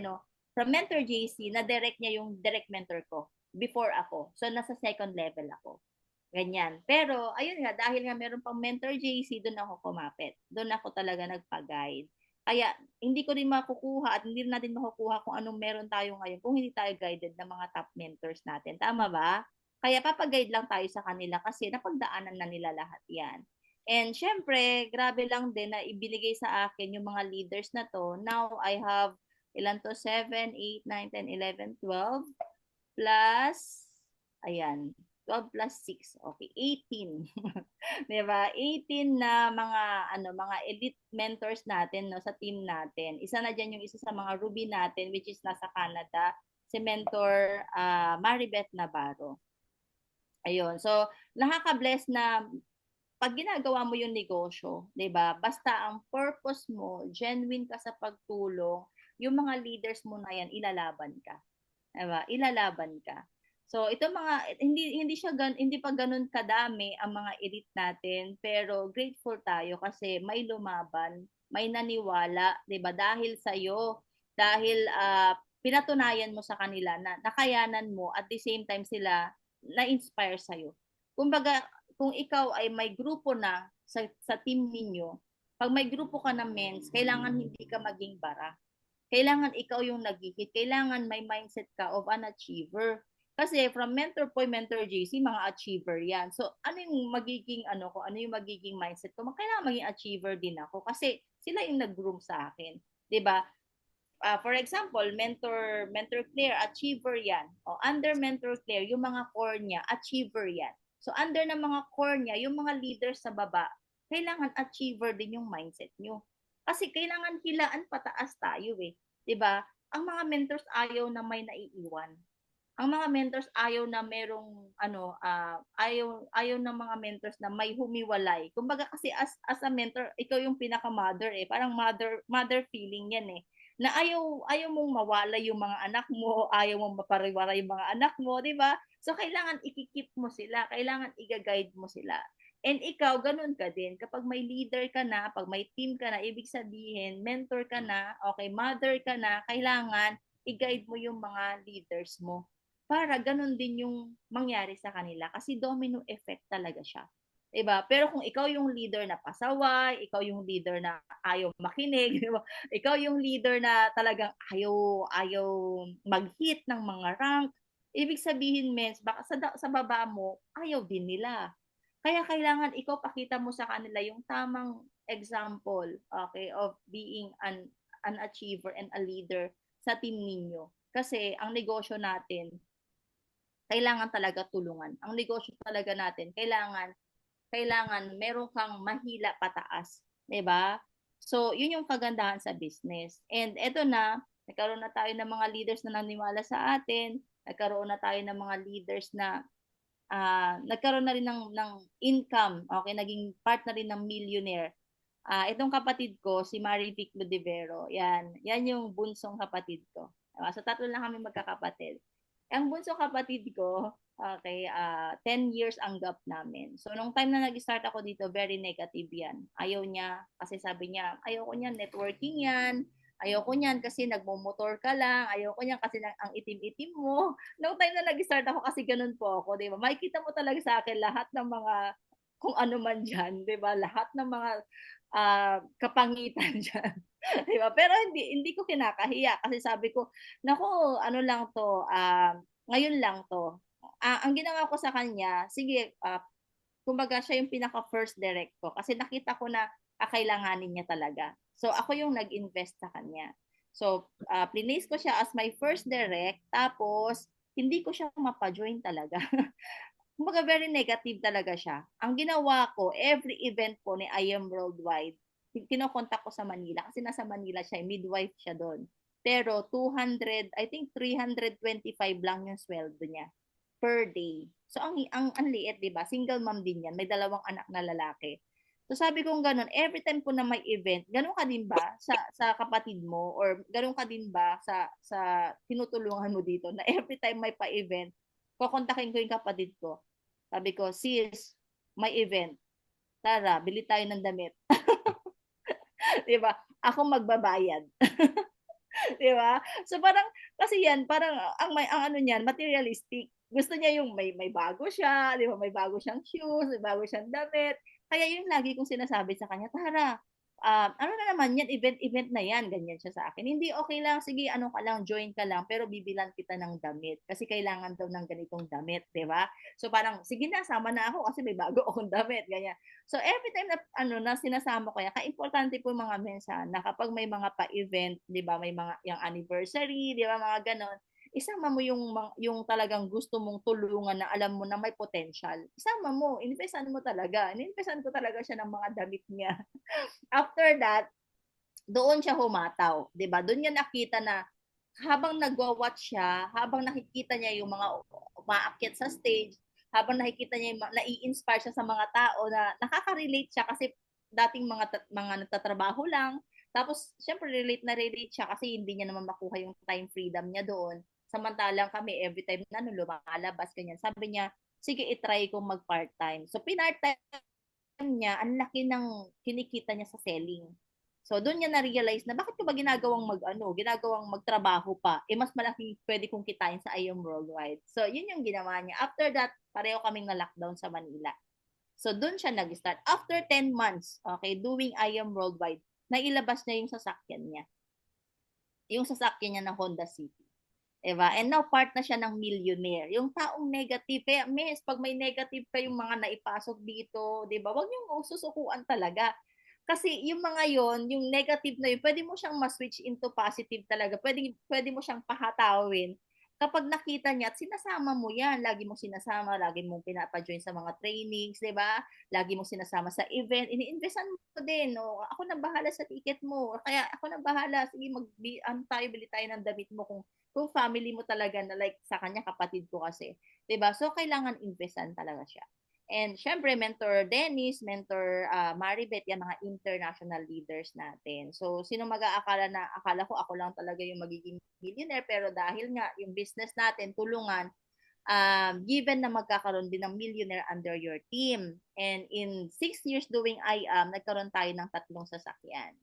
from Mentor JC na direct niya yung direct mentor ko before ako. So nasa second level ako. Ganyan. Pero ayun nga, dahil nga meron pang Mentor JC, doon ako kumapit. Doon ako talaga nagpa-guide. Kaya hindi ko rin makukuha at hindi natin makukuha kung anong meron tayo ngayon kung hindi tayo guided ng mga top mentors natin. Tama ba? Kaya papaguide lang tayo sa kanila kasi napagdaanan na nila lahat yan. And syempre, grabe lang din na ibinigay sa akin yung mga leaders na to. Now, I have ilan to? 7, 8, 9, 10, 11, 12 plus, ayan, 12 plus 6. Okay, 18. 'Di ba? 18 na mga elite mentors natin no sa team natin. Isa na diyan yung isa sa mga Ruby natin which is nasa Canada, si mentor Maribeth Navarro. Ayun. So, nakaka-bless na pag ginagawa mo yung negosyo, 'di ba? Basta ang purpose mo, genuine ka sa pagtulong, yung mga leaders mo na yan ilalaban ka. 'Di ba? Ilalaban ka. So, ito mga hindi pa ganoon kadami ang mga elite natin, pero grateful tayo kasi may lumaban, may naniwala, 'di ba? Dahil sa iyo, dahil pinatunayan mo sa kanila na nakayanan mo at the same time sila na-inspire sa iyo. Kumbaga, kung ikaw ay may grupo na sa team ninyo, pag may grupo ka na mens, kailangan hindi ka maging bara. Kailangan ikaw yung nag-hit. Kailangan may mindset ka of an achiever. Kasi from mentor po, mentor JC, mga achiever yan. So, ano yung magiging ano ko, ano yung magiging mindset ko? Kailangan maging achiever din ako kasi sila yung nag-groom sa akin. 'Di ba? For example, mentor Claire, achiever yan. O under mentor Claire, yung mga core niya, achiever yan. So under ng mga core niya, yung mga leaders sa baba, kailangan achiever din yung mindset nyo. Kasi kailangan hilaan pataas tayo eh. 'Di ba? Ang mga mentors ayaw na may naiiwan. Ang mga mentors ayaw na merong ayaw ng mga mentors na may humiwalay. Kumbaga kasi as a mentor, ikaw yung pinaka-mother eh. Parang mother feeling yan eh. Na ayaw mong mawala yung mga anak mo, ayaw mong mapariwara yung mga anak mo, 'di ba? So kailangan ikikip mo sila, kailangan i-guide mo sila. And ikaw, ganun ka din. Kapag may leader ka na, pag may team ka na, ibig sabihin, mentor ka na, okay, mother ka na, kailangan i-guide mo yung mga leaders mo para ganun din yung mangyari sa kanila kasi domino effect talaga siya. 'Di ba? Pero kung ikaw yung leader na pasaway, ikaw yung leader na ayaw makinig, 'di ba? Ikaw yung leader na talagang ayaw mag-hit ng mga rank, ibig sabihin mens baka sa baba mo ayaw din nila. Kaya kailangan ikaw pakita mo sa kanila yung tamang example, okay, of being an achiever and a leader sa team ninyo. Kasi ang negosyo natin kailangan talaga tulungan. Ang negosyo talaga natin, kailangan meron kang mahila pataas, 'di ba? So, 'yun yung kagandahan sa business. And eto na, nagkaroon na tayo ng mga leaders na naniwala sa atin, nagkaroon na tayo ng mga leaders na nagkaroon na rin ng income, okay, naging part na rin ng millionaire. Itong kapatid ko, si Marivic Ludivero, yan yung bunsong kapatid ko. So, tatlo lang kami magkakapatid. Ang bunsong kapatid ko, okay, 10 years ang gap namin. So, nung time na nag-start ako dito, very negative yan. Ayaw niya, kasi sabi niya, ayaw ko niyan, networking yan, Ayoko niyan kasi nagmomotor ka lang, ayoko niyan kasi ang itim-itim mo. Nung time na nag-start ako kasi gano'n po ako, 'di ba? Makikita mo talaga sa akin lahat ng mga kung ano man diyan, 'di ba? Lahat ng mga, kapangitan diyan, 'di ba? Pero hindi ko kinakahiya kasi sabi ko, "Naku, ano lang 'to, ngayon lang 'to." Ang ginawa ko sa kanya, sige, kumbaga siya yung pinaka-first direct ko kasi nakita ko na kakailanganin niya talaga. So, ako yung nag-invest sa kanya. So, plinase ko siya as my first direct tapos hindi ko siya mapa-join talaga. Kumbaga very negative talaga siya. Ang ginawa ko, every event po ni I Am Worldwide, kinokontak ko sa Manila kasi nasa Manila siya, midwife siya doon. Pero 200, I think 325 lang yung sweldo niya per day. So ang liit, 'di ba? Single mom din 'yan, may dalawang anak na lalaki. So sabi ko gano'n, every time po na may event, gano'n ka din ba sa kapatid mo or gano'n ka din ba sa tinutulungan mo dito na every time may pa-event, kokontakin ko yung kapatid ko. Sabi ko, "Sis, may event. Tara, bili tayo ng damit." 'Di ba? Ako magbabayad. 'Di ba? So parang kasi 'yan parang ang ano niyan materialistic. Gusto niya yung may bago siya, 'di ba, may bago siyang shoes, may bago siyang damit. Kaya yun lagi kong sinasabi sa kanya, "Tara, ano na naman 'yan, event-event na 'yan." Ganyan siya sa akin. "Hindi, okey lang, sige ano ka lang, join ka lang, pero bibilhan kita ng damit kasi kailangan daw ng ganitong damit." 'Di ba? So parang, "Sige na, sama na ako kasi may bago akong damit." Ganyan. So every time na ano na sinasama ko yan, kaimportante po yung mga mensahe na kapag may mga pa-event, 'di ba, may mga yung anniversary, 'di ba, mga gano'n, isama mo yung talagang gusto mong tulungan na alam mo na may potential. Isama mo, inimbesan mo talaga. Inimbesan ko talaga siya ng mga damit niya. After that, doon siya humataw, 'di ba? Doon niya nakita na habang nagwa-watch siya, habang nakikita niya yung mga umaakyat sa stage, habang nakikita niya yung nai-inspire siya sa mga tao na nakaka-relate siya kasi dating mga nagtatrabaho lang. Tapos siyempre relate siya kasi hindi niya naman makuha yung time freedom niya doon. Samantalang kami every time na ano, lumalabas ganyan. Sabi niya, sige i-try kong mag part-time. So pinart-time niya, ang laki ng kinikita niya sa selling. So doon niya na-realize na bakit ko ba ginagawang magtrabaho pa, eh mas malaki pwede kong kitain sa IM Worldwide. So yun yung ginawa niya. After that, pareho kaming na-lockdown sa Manila. So doon siya nag-start. After 10 months, okay, doing IM Worldwide, nailabas niya yung sasakyan niya. Yung sasakyan niya na Honda City. Diba? And now, part na siya ng millionaire. Yung taong negative, kaya miss, pag may negative kayong mga naipasok dito, di ba, wag niyong susukuan talaga. Kasi yung mga yon, yung negative na yun, pwede mo siyang ma-switch into positive talaga. Pwede mo siyang pahatawin kapag nakita niya at sinasama mo yan. Lagi mong sinasama, lagi mong pinapa-join sa mga trainings, di ba? Lagi mong sinasama sa event. Ini-investan mo din. No? Ako na bahala sa ticket mo. Kaya ako na bahala. Sige, bili tayo ng damit mo kung family mo talaga na like sa kanya kapatid ko kasi, 'di ba? So kailangan investan talaga siya. And syempre mentor Dennis, mentor Maribeth, yan mga international leaders natin. So sino mag-aakala na akala ko ako lang talaga yung magiging millionaire pero dahil nga yung business natin tulungan given na magkakaroon din ng millionaire under your team. And in 6 years doing IAM, nagkaroon tayo ng 3 sasakyan.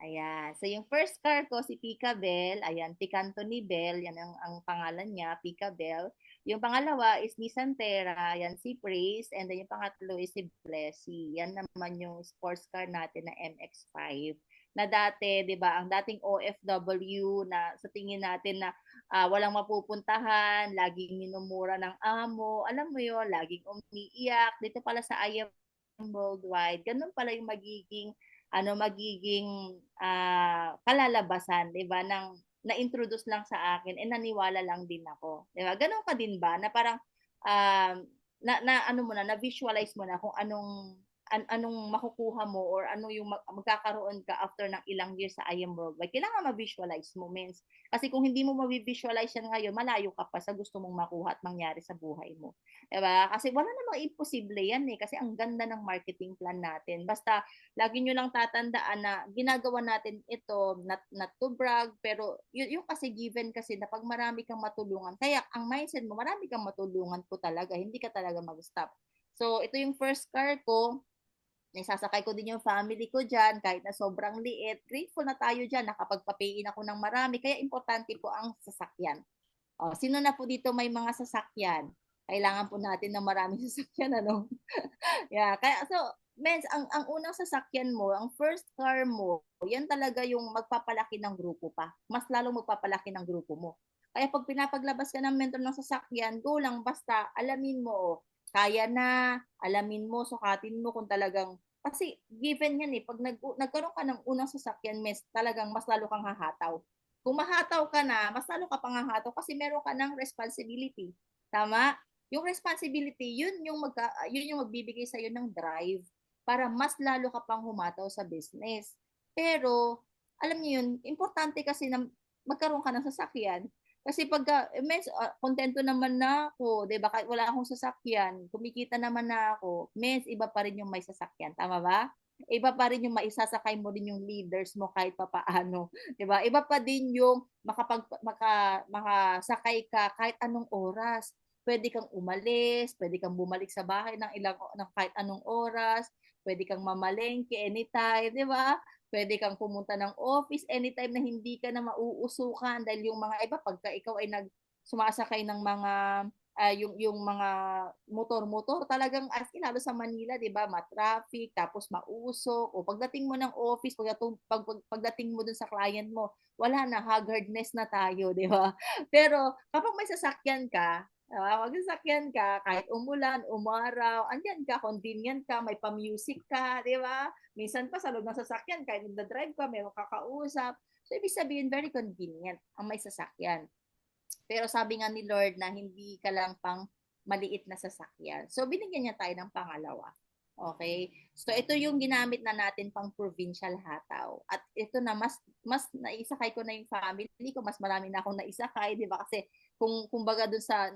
Ayan. So, yung first car ko, si Pika Bell. Ayan, Picanto ni Bell. Yan ang pangalan niya, Pika Bell. Yung pangalawa is Nissan Terra. Yan, si Praise. And then yung pangatlo is si Blessy. Yan naman yung sports car natin na MX-5. Na dati, di ba, ang dating OFW na sa tingin natin na walang mapupuntahan, laging minumura ng amo. Alam mo yon, laging umiiyak. Dito pala sa I Am Worldwide, ganun pala yung magiging kalalabasan, 'di ba, ng na-introduce lang sa akin and naniwala lang din ako, 'di ba? Gano'n ka din ba na parang um, na ano mo na visualize mo na kung anong makukuha mo or ano yung magkakaroon ka after ng ilang years sa I Am Worldwide. Kailangan ma-visualize mo, means kasi kung hindi mo ma-visualize yan ngayon, malayo ka pa sa gusto mong makuha at mangyari sa buhay mo. 'Di ba? Kasi wala namang imposible yan eh kasi ang ganda ng marketing plan natin. Basta lagi nyo lang tatandaan na ginagawa natin ito not to brag, pero yung kasi given kasi na pag marami kang matulungan, kaya ang mindset mo, marami kang matulungan po talaga, hindi ka talaga mag-stop. So, ito yung first car ko, Naisasakay ko din yung family ko diyan kahit na sobrang liit. Grateful na tayo diyan, nakapagpa-pay-in ako ng marami. Kaya importante po ang sasakyan. Oh, sino na po dito may mga sasakyan? Kailangan po natin ng maraming sasakyan, ano? Yeah, kaya so, mens, ang unang sasakyan mo, ang first car mo, yan talaga yung magpapalaki ng grupo pa. Mas lalong magpapalaki ng grupo mo. Kaya pag pinapaglabas ka ng mentor ng sasakyan, go lang basta alamin mo, oh, kaya na, alamin mo, sukatin mo kung talagang, kasi given yan eh, pag nagkaroon ka ng unang sasakyan, mes, talagang mas lalo kang hahataw. Kung mahataw ka na, mas lalo ka pang hahataw kasi meron ka ng responsibility. Tama? Yung responsibility, yun yung magbibigay sa ng drive para mas lalo ka pang humataw sa business. Pero alam niyo yun, importante kasi na magkaroon ka ng sasakyan. Kasi pagka, kontento naman na ako, 'di ba? Kahit wala akong sasakyan, kumikita naman na ako. Mes, iba pa rin yung may sasakyan, tama ba? Iba pa rin yung maisasakay mo din yung leaders mo kahit papaano, 'di ba? Iba pa din yung makasakay ka kahit anong oras. Pwede kang umalis, pwede kang bumalik sa bahay ng kahit anong oras, pwede kang mamalengke anytime, 'di ba? Pwede kang pumunta ng office anytime na hindi ka na mauusukan dahil yung mga iba pagka ikaw ay sumasakay ng mga yung mga motor-motor talagang as in lalo sa Manila, 'di ba? Ma-traffic tapos mausok o pagdating mo ng office, pagdating mo dun sa client mo, wala na haggardness na tayo, 'di ba? Pero kapag may sasakyan ka, magsasakyan ka, kahit umulan, umaraw, andyan ka, convenient ka, may pa-music ka, di ba? Minsan pa sa loob ng sasakyan, kahit nagda-drive ka, meron kakausap. So, ibig sabihin, very convenient ang may sasakyan. Pero sabi nga ni Lord na hindi ka lang pang maliit na sasakyan. So, binigyan niya tayo ng pangalawa. Okay? So, ito yung ginamit na natin pang provincial hataw. At ito na, mas naisakay ko na yung family ko, mas marami na akong naisakay, di ba? Kasi kumbaga dun sa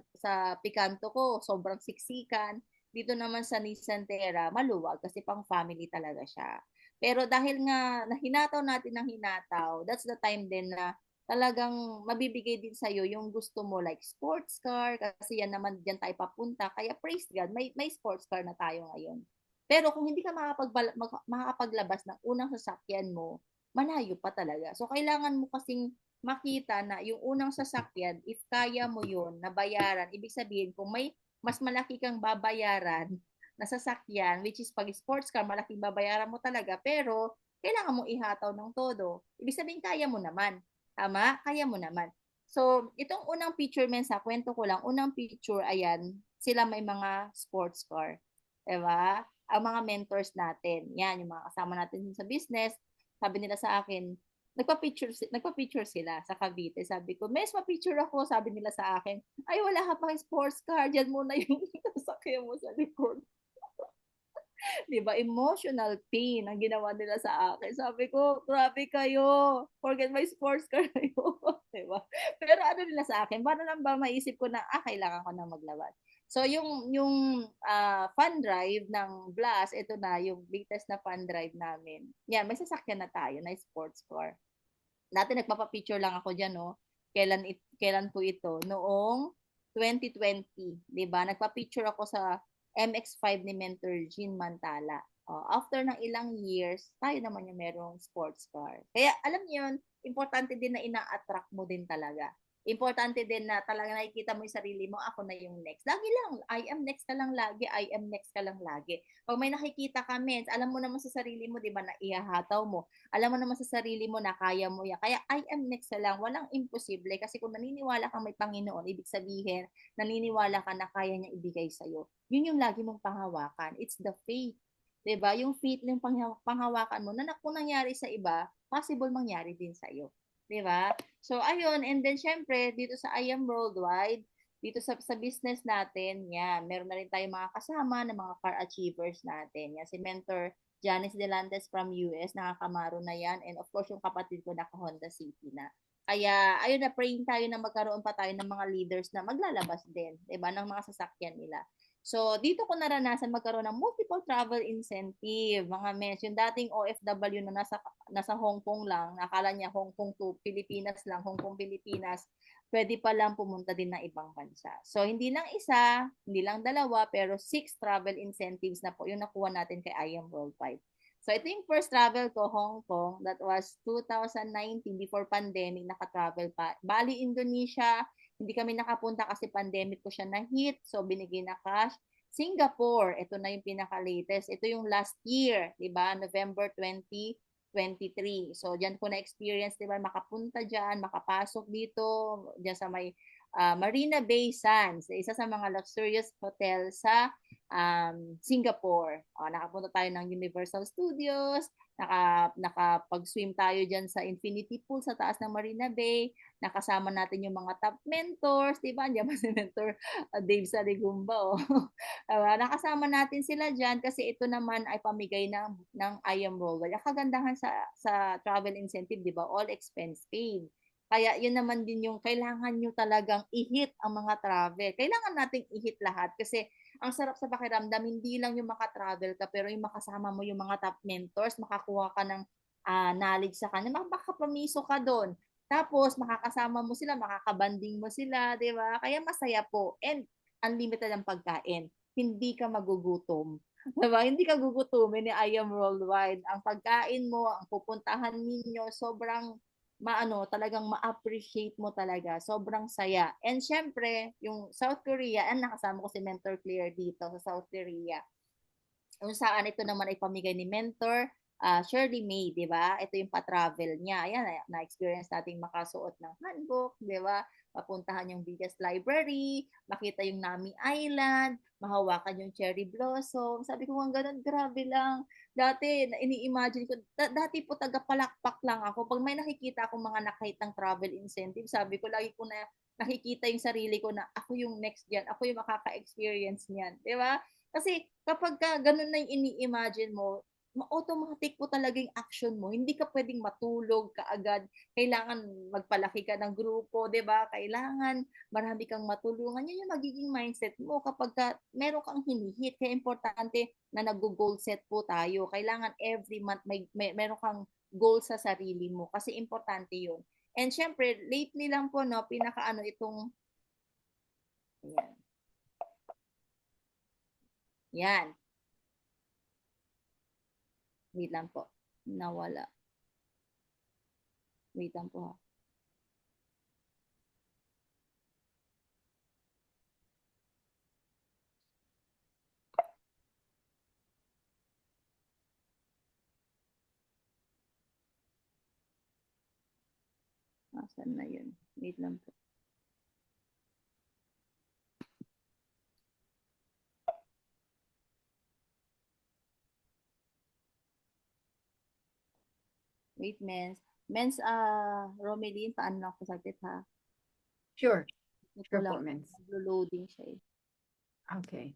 Picanto ko, sobrang siksikan. Dito naman sa Nissan Terra, maluwag kasi pang family talaga siya. Pero dahil nga hinataw natin ng hinataw, that's the time din na talagang mabibigay din sa'yo yung gusto mo like sports car kasi yan naman diyan tayo papunta. Kaya praise God, may sports car na tayo ngayon. Pero kung hindi ka makakapaglabas ng unang sasakyan mo, malayo pa talaga. So kailangan mo kasing makita na yung unang sasakyan, if kaya mo yun, na bayaran, ibig sabihin kung may mas malaki kang babayaran na sasakyan, which is pag sports car, malaking babayaran mo talaga, pero kailangan mo ihataw ng todo. Ibig sabihin, kaya mo naman. Tama? Kaya mo naman. So, itong unang picture, sa kwento ko lang, unang picture, ayan, sila may mga sports car. Diba? Ang mga mentors natin. Yan, yung mga kasama natin sa business. Sabi nila sa akin, nagpa-picture sila sa Cavite. Sabi ko, Mes, ma-picture ako. Sabi nila sa akin, ay, wala ka pang sports car. Diyan muna yung sasakyan mo sa likod. 'Di ba? Emotional pain ang ginawa nila sa akin. Sabi ko, grabe kayo. Forget my sports car kayo. 'Di ba? Pero ano nila sa akin, paano lang ba maisip ko na, kailangan ko na maglabas. So, yung fun drive ng Blast, ito na, yung latest na fun drive namin. Yan, may sasakyan na tayo na sports car. Dati nagpapapicture lang ako dyan, no? Kailan po ito? Noong 2020, di ba? Nagpa-picture ako sa MX-5 ni Mentor Jean Mantala. After ng ilang years, tayo naman yung merong sports car. Kaya alam niyo yun, importante din na ina-attract mo din talaga. Importante din na talaga nakikita mo yung sarili mo, ako na yung next. Lagi lang, I am next ka lang lagi, I am next ka lang lagi. Pag may nakikita ka, mens, alam mo naman sa sarili mo, di ba, na ihahataw mo. Alam mo naman sa sarili mo na kaya mo yan. Kaya I am next na lang, walang imposible. Kasi kung naniniwala kang may Panginoon, ibig sabihin, naniniwala ka na kaya niya ibigay sa'yo. Yun yung lagi mong panghawakan. It's the faith. 'Di ba? Yung faith yung panghawakan mo na kung nangyari sa iba, possible mangyari din sa iyo. 'Di ba? So ayun, and then syempre dito sa I Am Worldwide, dito sa business natin, yan, meron na rin tayong mga kasama na mga car achievers natin. Yan si Mentor Janice Delantes from US, nakakamaro na yan, and of course yung kapatid ko naka Honda City na. Kaya ayun na, praying tayo na magkaroon pa tayo ng mga leaders na maglalabas din, 'di ba, ng mga sasakyan nila. So, dito ko naranasan magkaroon ng multiple travel incentive. Mga yung dating OFW na nasa Hong Kong lang, nakala niya Hong Kong to Pilipinas lang, Hong Kong, Pilipinas, pwede pa lang pumunta din ng ibang bansa. So, hindi lang isa, hindi lang dalawa, pero 6 travel incentives na po yung nakuha natin kay I Am Worldwide. So, ito yung first travel ko, Hong Kong. That was 2019, before pandemic, naka-travel pa. Bali, Indonesia, hindi kami nakapunta kasi pandemic ko siya na-hit. So, binigay na cash. Singapore, ito na yung pinaka-latest. Ito yung last year, di ba? November 2023. So, dyan ko na-experience, di ba? Makapunta dyan, makapasok dito, dyan sa may Marina Bay Sands, isa sa mga luxurious hotel sa Singapore. Nakapunta tayo ng Universal Studios, nakapag-swim tayo dyan sa infinity pool sa taas ng Marina Bay, nakasama natin yung mga top mentors, di ba? Andiyan pa si mentor Dave Saligumba. Oh. Nakasama natin sila dyan kasi ito naman ay pamigay ng I Am Worldwide. Ang kagandahan sa travel incentive, di ba? All expense paid. Kaya yun naman din yung kailangan nyo talagang i-hit ang mga travel. Kailangan nating i-hit lahat kasi ang sarap sa pakiramdam, hindi lang yung makatravel ka, pero yung makasama mo yung mga top mentors, makakuha ka ng knowledge sa kanila, makakapamiso ka doon. Tapos, makakasama mo sila, makakabanding mo sila, di ba? Kaya masaya po. And unlimited ang pagkain. Hindi ka magugutom. Diba? Hindi ka gugutumin ni I Am Worldwide. Ang pagkain mo, ang pupuntahan ninyo, sobrang talagang ma-appreciate mo talaga. Sobrang saya. And syempre, yung South Korea, nakasama ko si Mentor Claire dito sa South Korea. Kung saan ito naman ay pamigay ni Mentor Shirley May, di ba? Ito yung pa-travel niya. Ayan, na-experience nating makasuot ng handbook, di ba? Papuntahan yung biggest library, makita yung Nami Island, mahawakan yung cherry blossom. Sabi ko, ang ganun, grabe lang. Dati, ini-imagine ko, dati po taga-palakpak lang ako. Pag may nakikita akong mga nakahitang travel incentive, sabi ko, lagi ko na nakikita yung sarili ko na ako yung next dyan, ako yung makaka-experience niyan. Di ba? Kasi kapag ganun na yung ini-imagine mo, automatic po talaga yung action mo. Hindi ka pwedeng matulog kaagad. Kailangan magpalaki ka ng grupo, di ba? Kailangan marami kang matulungan. Yan yung magiging mindset mo kapag meron kang hinihit. Kaya importante na nag-goal set po tayo. Kailangan every month meron kang goal sa sarili mo. Kasi importante yun. And syempre, lately lang po, no, pinaka itong, ayan. Yan. Wait lang po. Nawala. Wait lang po ha. Asan na yun? Wait lang po. Wait, Mens. Mens, Romeline, paano lang po saglit ha? Sure. Ito Sure lang, po, Mens. loading siya eh. Okay.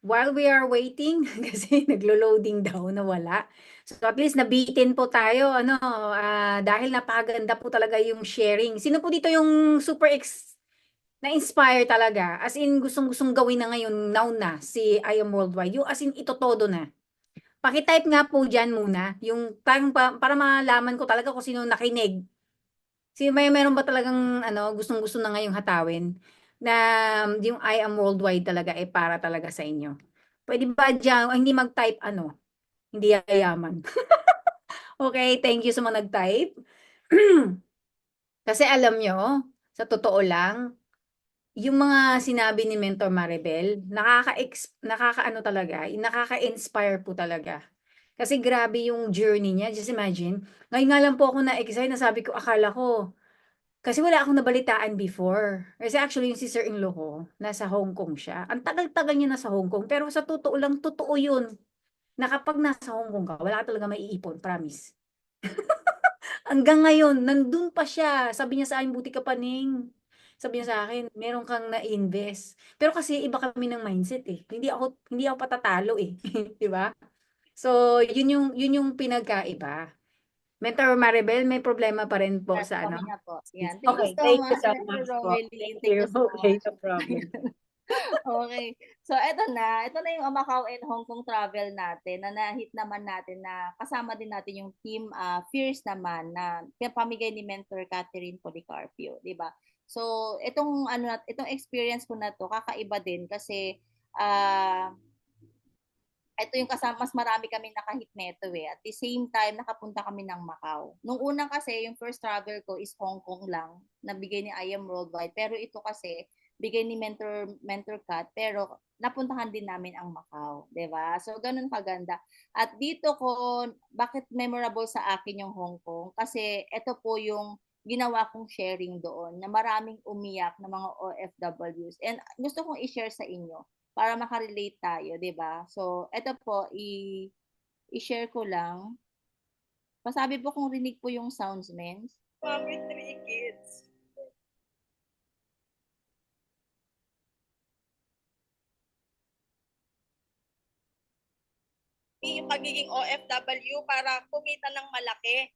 While we are waiting, kasi naglo-loading daw, nawala. So at least nabitin po tayo, dahil napakaganda po talaga yung sharing. Sino po dito yung na-inspire talaga? As in, gustong-gustong gawin na ngayon, now na, si I Am Worldwide. Yung as in, ito todo na. Pakitype nga po dyan muna, yung para malaman ko talaga kung sino nakinig. Meron ba talagang gustong-gusto na ngayong hatawin na yung I Am Worldwide talaga para talaga sa inyo. Pwede ba diyan hindi mag-type hindi yayaman. Okay, thank you sa mga nag-type. Kasi alam nyo, sa totoo lang, yung mga sinabi ni Mentor Maribel, nakakaano talaga, nakaka-inspire po talaga. Kasi grabe yung journey niya. Just imagine, ngayon nga lang po ako na-excite na sabi ko, akala ko, kasi wala akong nabalitaan before. Kasi actually yung sister-in-law ko, nasa Hong Kong siya. Ang tagal-tagal niya nasa Hong Kong. Pero sa totoo lang, totoo yun. Na kapag nasa Hong Kong ka, wala ka talaga maiipon. Promise. Hanggang ngayon, nandun pa siya. Sabi niya sa akin, buti ka pa, Ning. Sabi niya sa akin, meron kang na-invest. Pero kasi iba kami ng mindset eh. Hindi ako patatalo eh. 'Di ba? So, yun yung pinagkaiba. Mentor Maribel, may problema pa rin po Yes, sa kami na po. Yan. Thank you Okay, so thank you much, so Mr. much po. Romeline. Thank Thank you you. so Okay, much. no problem. Okay. So eto na. Ito na yung Macau and Hong Kong travel natin na na-hit naman natin na kasama din natin yung team Fierce naman na pamigay ni Mentor Catherine Policarpio, 'di ba? So itong experience ko na to kakaiba din kasi ah ito yung kasama, mas marami kami nakahit neto eh. At the same time, nakapunta kami ng Macau. Nung unang kasi, yung first travel ko is Hong Kong lang, nabigay ni I Am Worldwide. Pero ito kasi, bigay ni Mentor Cat, pero napuntahan din namin ang Macau. 'Di ba? So, ganun kaganda. At dito ko, bakit memorable sa akin yung Hong Kong? Kasi ito po yung ginawa kong sharing doon na maraming umiyak na mga OFWs. And gusto kong i-share sa inyo para makarelate tayo, 'di ba? So, eto po i-share ko lang. Pasabi po kung rinig po yung sounds, men. Mom with 3 kids. Yung pagiging OFW para kumita ng malaki.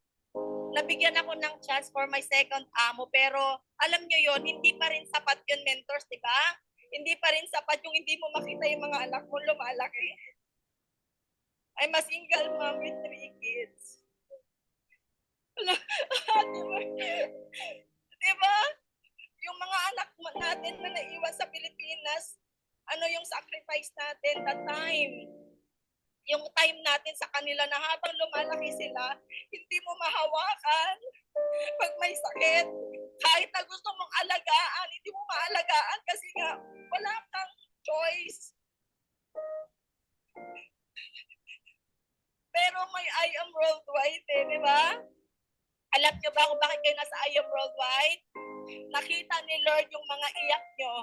Nabigyan ako ng chance for my second amo pero alam nyo yon hindi pa rin sapat yun, mentors, di ba? Hindi pa rin sapat yung hindi mo makita yung mga anak mo lumalaki. I'm a single mom with 3 kids. Diba? Yung mga anak natin na naiwan sa Pilipinas, ano yung sacrifice natin, the time. Yung time natin sa kanila na habang lumalaki sila, hindi mo mahawakan. Pag may sakit, kahit na gusto mong alagaan, hindi mo maalagaan kasi nga wala kang choice. Pero may I Am Worldwide eh, di ba? Alam nyo ba kung bakit kayo nasa I Am Worldwide? Nakita ni Lord yung mga iyak nyo.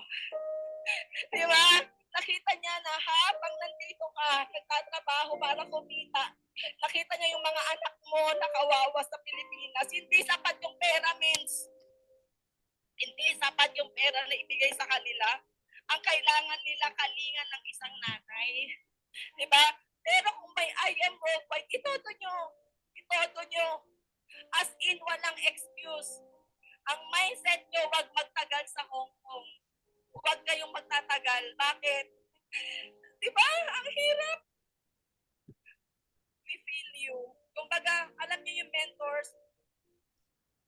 Di ba? Nakita niya na habang nandito ka, nagtatrabaho para kumita, nakita niya yung mga anak mo na kawawa sa Pilipinas. Hindi sapat yung pera, means. Hindi sapat yung pera na ibigay sa kanila. Ang kailangan nila kalingan ng isang nanay. Di ba? Pero kung may I Am Worldwide, itodo nyo. Itodo nyo. As in, walang excuse. Ang mindset nyo, wag magtagal sa Hong Kong. Huwag kayong magtatagal. Bakit? Diba? Ang hirap. We feel you. Kumbaga, alam niyo yung mentors,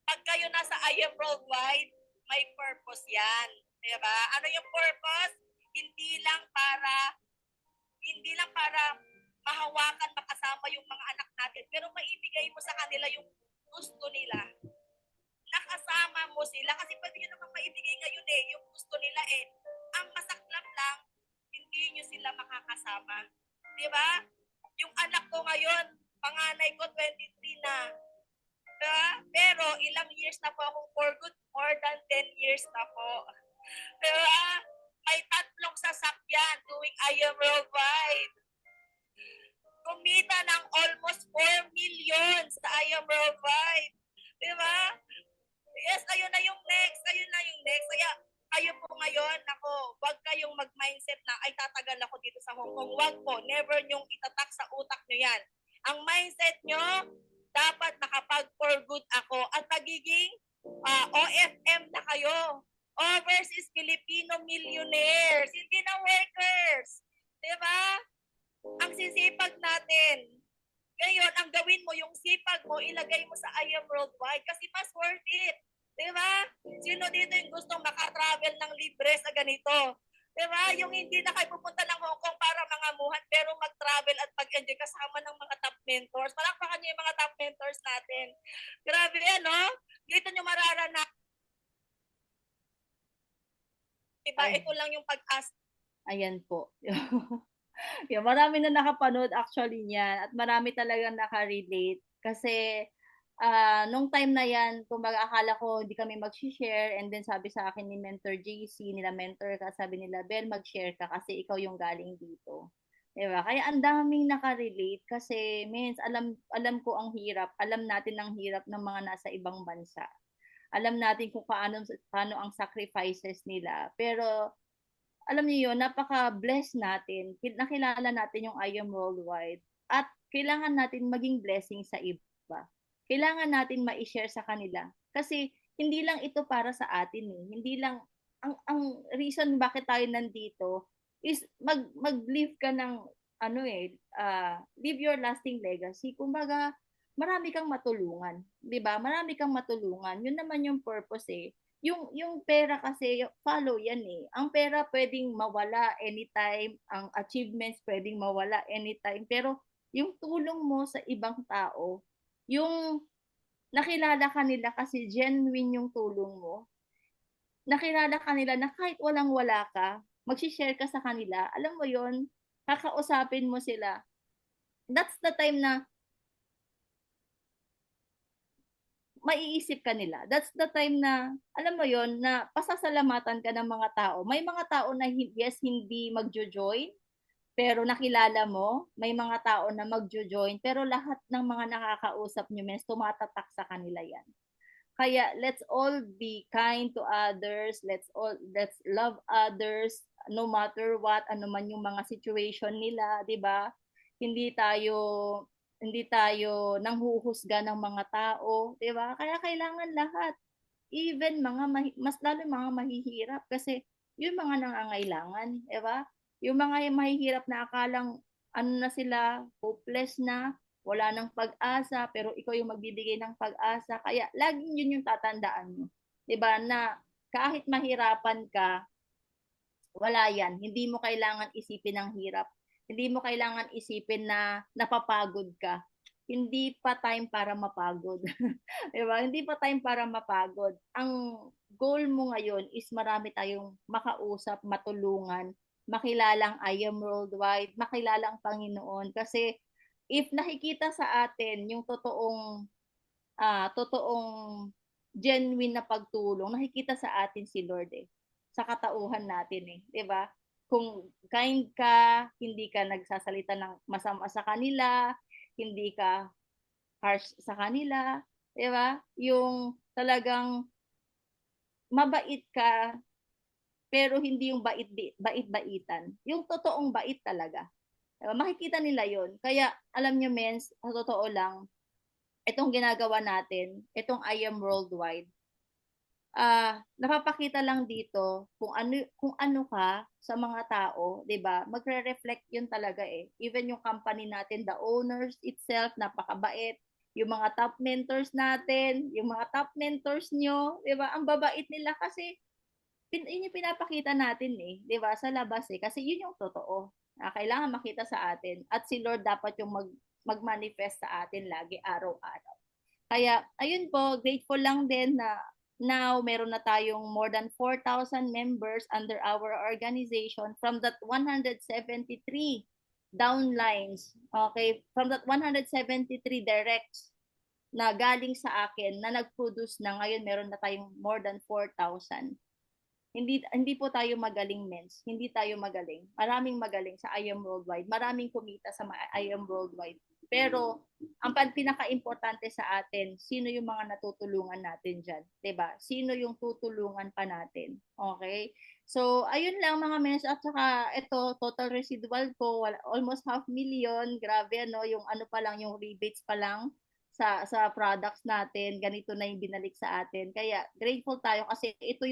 pag kayo nasa I Am Worldwide, may purpose yan. Diba? Ano yung purpose? Hindi lang para mahawakan, makasama yung mga anak natin, pero maibigay mo sa kanila yung gusto nila. Nakasama mo sila kasi pwede nyo naman maibigay ngayon eh, yung gusto nila eh. Ang masaklap lang, hindi nyo sila makakasama. Di ba? Yung anak ko ngayon, panganay ko 23 na. Diba? Pero ilang years na po akong for good, more than 10 years na po. Diba? May 3 sasakyan doing I Am Worldwide. Kumita ng almost 4 million sa I Am Worldwide. Diba? Yes, ayun na yung next. Kaya kayo po ngayon, wag kayong mag-mindset na, ay tatagal ako dito sa Hong Kong. Wag po, never nyong itatak sa utak nyo yan. Ang mindset nyo, dapat nakapag-for good ako at magiging OFM na kayo. Overseas Filipino millionaires, hindi na workers. Diba? Ang sisipag natin. Ngayon, ang gawin mo, yung sipag mo, ilagay mo sa I Am Worldwide kasi mas worth it. Diba? Sino dito yung gustong makatravel ng libre sa ganito? Diba? Yung hindi na kayo pupunta ng Hong Kong para mangamuhan, pero mag-travel at mag-enjoy kasama ng mga top mentors. Palakpakan niyo yung mga top mentors natin. Grabe, ano? Dito nyo mararanasan. Diba? Ay. Ito lang yung pag-ask. Ayan po. Yeah, marami na nakapanood actually niyan at marami talagang naka-relate kasi nung time na yan, kumbaga akala ko hindi kami mag-share and then sabi sa akin ni Mentor JC, nila Mentor ka, sabi nila, Bel, mag-share ka kasi ikaw yung galing dito. Diba? Kaya ang daming naka-relate kasi means alam ko ang hirap, alam natin ang hirap ng mga nasa ibang bansa. Alam natin kung paano ang sacrifices nila. Pero alam niyo yun, napaka-blessed natin. Nakilala natin yung I Am Worldwide at kailangan natin maging blessing sa iba. Kailangan natin ma-share sa kanila. Kasi hindi lang ito para sa atin eh. Hindi lang ang reason bakit tayo nandito is mag-leave ka ng ano leave your lasting legacy. Kumbaga, marami kang matulungan, 'di ba? Marami kang matulungan. 'Yun naman yung purpose eh. Yung pera kasi follow yan eh. Ang pera pwedeng mawala anytime, ang achievements pwedeng mawala anytime, pero yung tulong mo sa ibang tao, yung nakilala ka nila kasi genuine yung tulong mo, nakilala ka nila na kahit walang-wala ka, magse-share ka sa kanila, alam mo yon, kakausapin mo sila. That's the time na maiisip ka nila. That's the time na, alam mo yon, na pasasalamatan ka ng mga tao. May mga tao na, yes, hindi magjo-join, pero nakilala mo, may mga tao na magjo-join, pero lahat ng mga nakakausap nyo, mes, tumatatak sa kanila yan. Kaya let's all be kind to others, let's love others no matter what, ano man yung mga situation nila, 'di ba? Hindi tayo hindi tayo nanghuhusga ng mga tao, 'di ba? Kaya kailangan lahat, even mas lalo yung mga mahihirap kasi yung mga nangangailangan, 'di ba? Yung mga mahihirap na akalang ano na sila, hopeless na, wala ng pag-asa, pero ikaw yung magbibigay ng pag-asa. Kaya laging yun yung tatandaan mo. 'Di ba? Na kahit mahirapan ka, wala yan. Hindi mo kailangan isipin ng hirap. Hindi mo kailangan isipin na napapagod ka. Hindi pa time para mapagod. 'Di ba? Hindi pa time para mapagod. Ang goal mo ngayon is marami tayong makausap, matulungan, makilalang I am worldwide, makilalang Panginoon. Kasi if nakikita sa atin yung totoong genuine na pagtulong, nakikita sa atin si Lord eh. Sa katauhan natin eh, 'di ba? Kung kind ka, hindi ka nagsasalita ng masama sa kanila, hindi ka harsh sa kanila, 'di ba? Yung talagang mabait ka pero hindi yung bait-baitan. Yung totoong bait talaga. 'Di ba? Makikita nila 'yon. Kaya alam niyo mens, sa totoo lang, itong ginagawa natin, itong I am worldwide, napapakita lang dito kung ano ka sa mga tao, 'di ba? Magre-reflect 'yun talaga eh. Even yung company natin, the owners itself, napakabait. Yung mga top mentors natin, yung mga top mentors nyo, 'di ba? Ang babait nila kasi yun yung pinapakita natin eh, 'di ba? Sa labas eh, kasi yun yung totoo. Kailangan makita sa atin at si Lord dapat yung mag-manifest sa atin lagi araw-araw. Kaya ayun po, grateful lang din na now meron na tayong more than 4,000 members under our organization from that 173 downlines. Okay, from that 173 directs na galing sa akin na nag-produce na ngayon meron na tayong more than 4,000. Hindi po tayo magaling, mens. Hindi tayo magaling. Maraming magaling sa I Am Worldwide. Maraming kumita sa I Am Worldwide. Pero ang pinaka-importante sa atin, sino yung mga natutulungan natin diyan, 'di ba? Sino yung tutulungan pa natin? Okay? So, ayun lang mga mens, at saka ito total residual ko almost 500,000. Grabe ano, yung ano pa lang, yung rebates pa lang sa products natin, ganito na yung binalik sa atin. Kaya grateful tayo kasi ito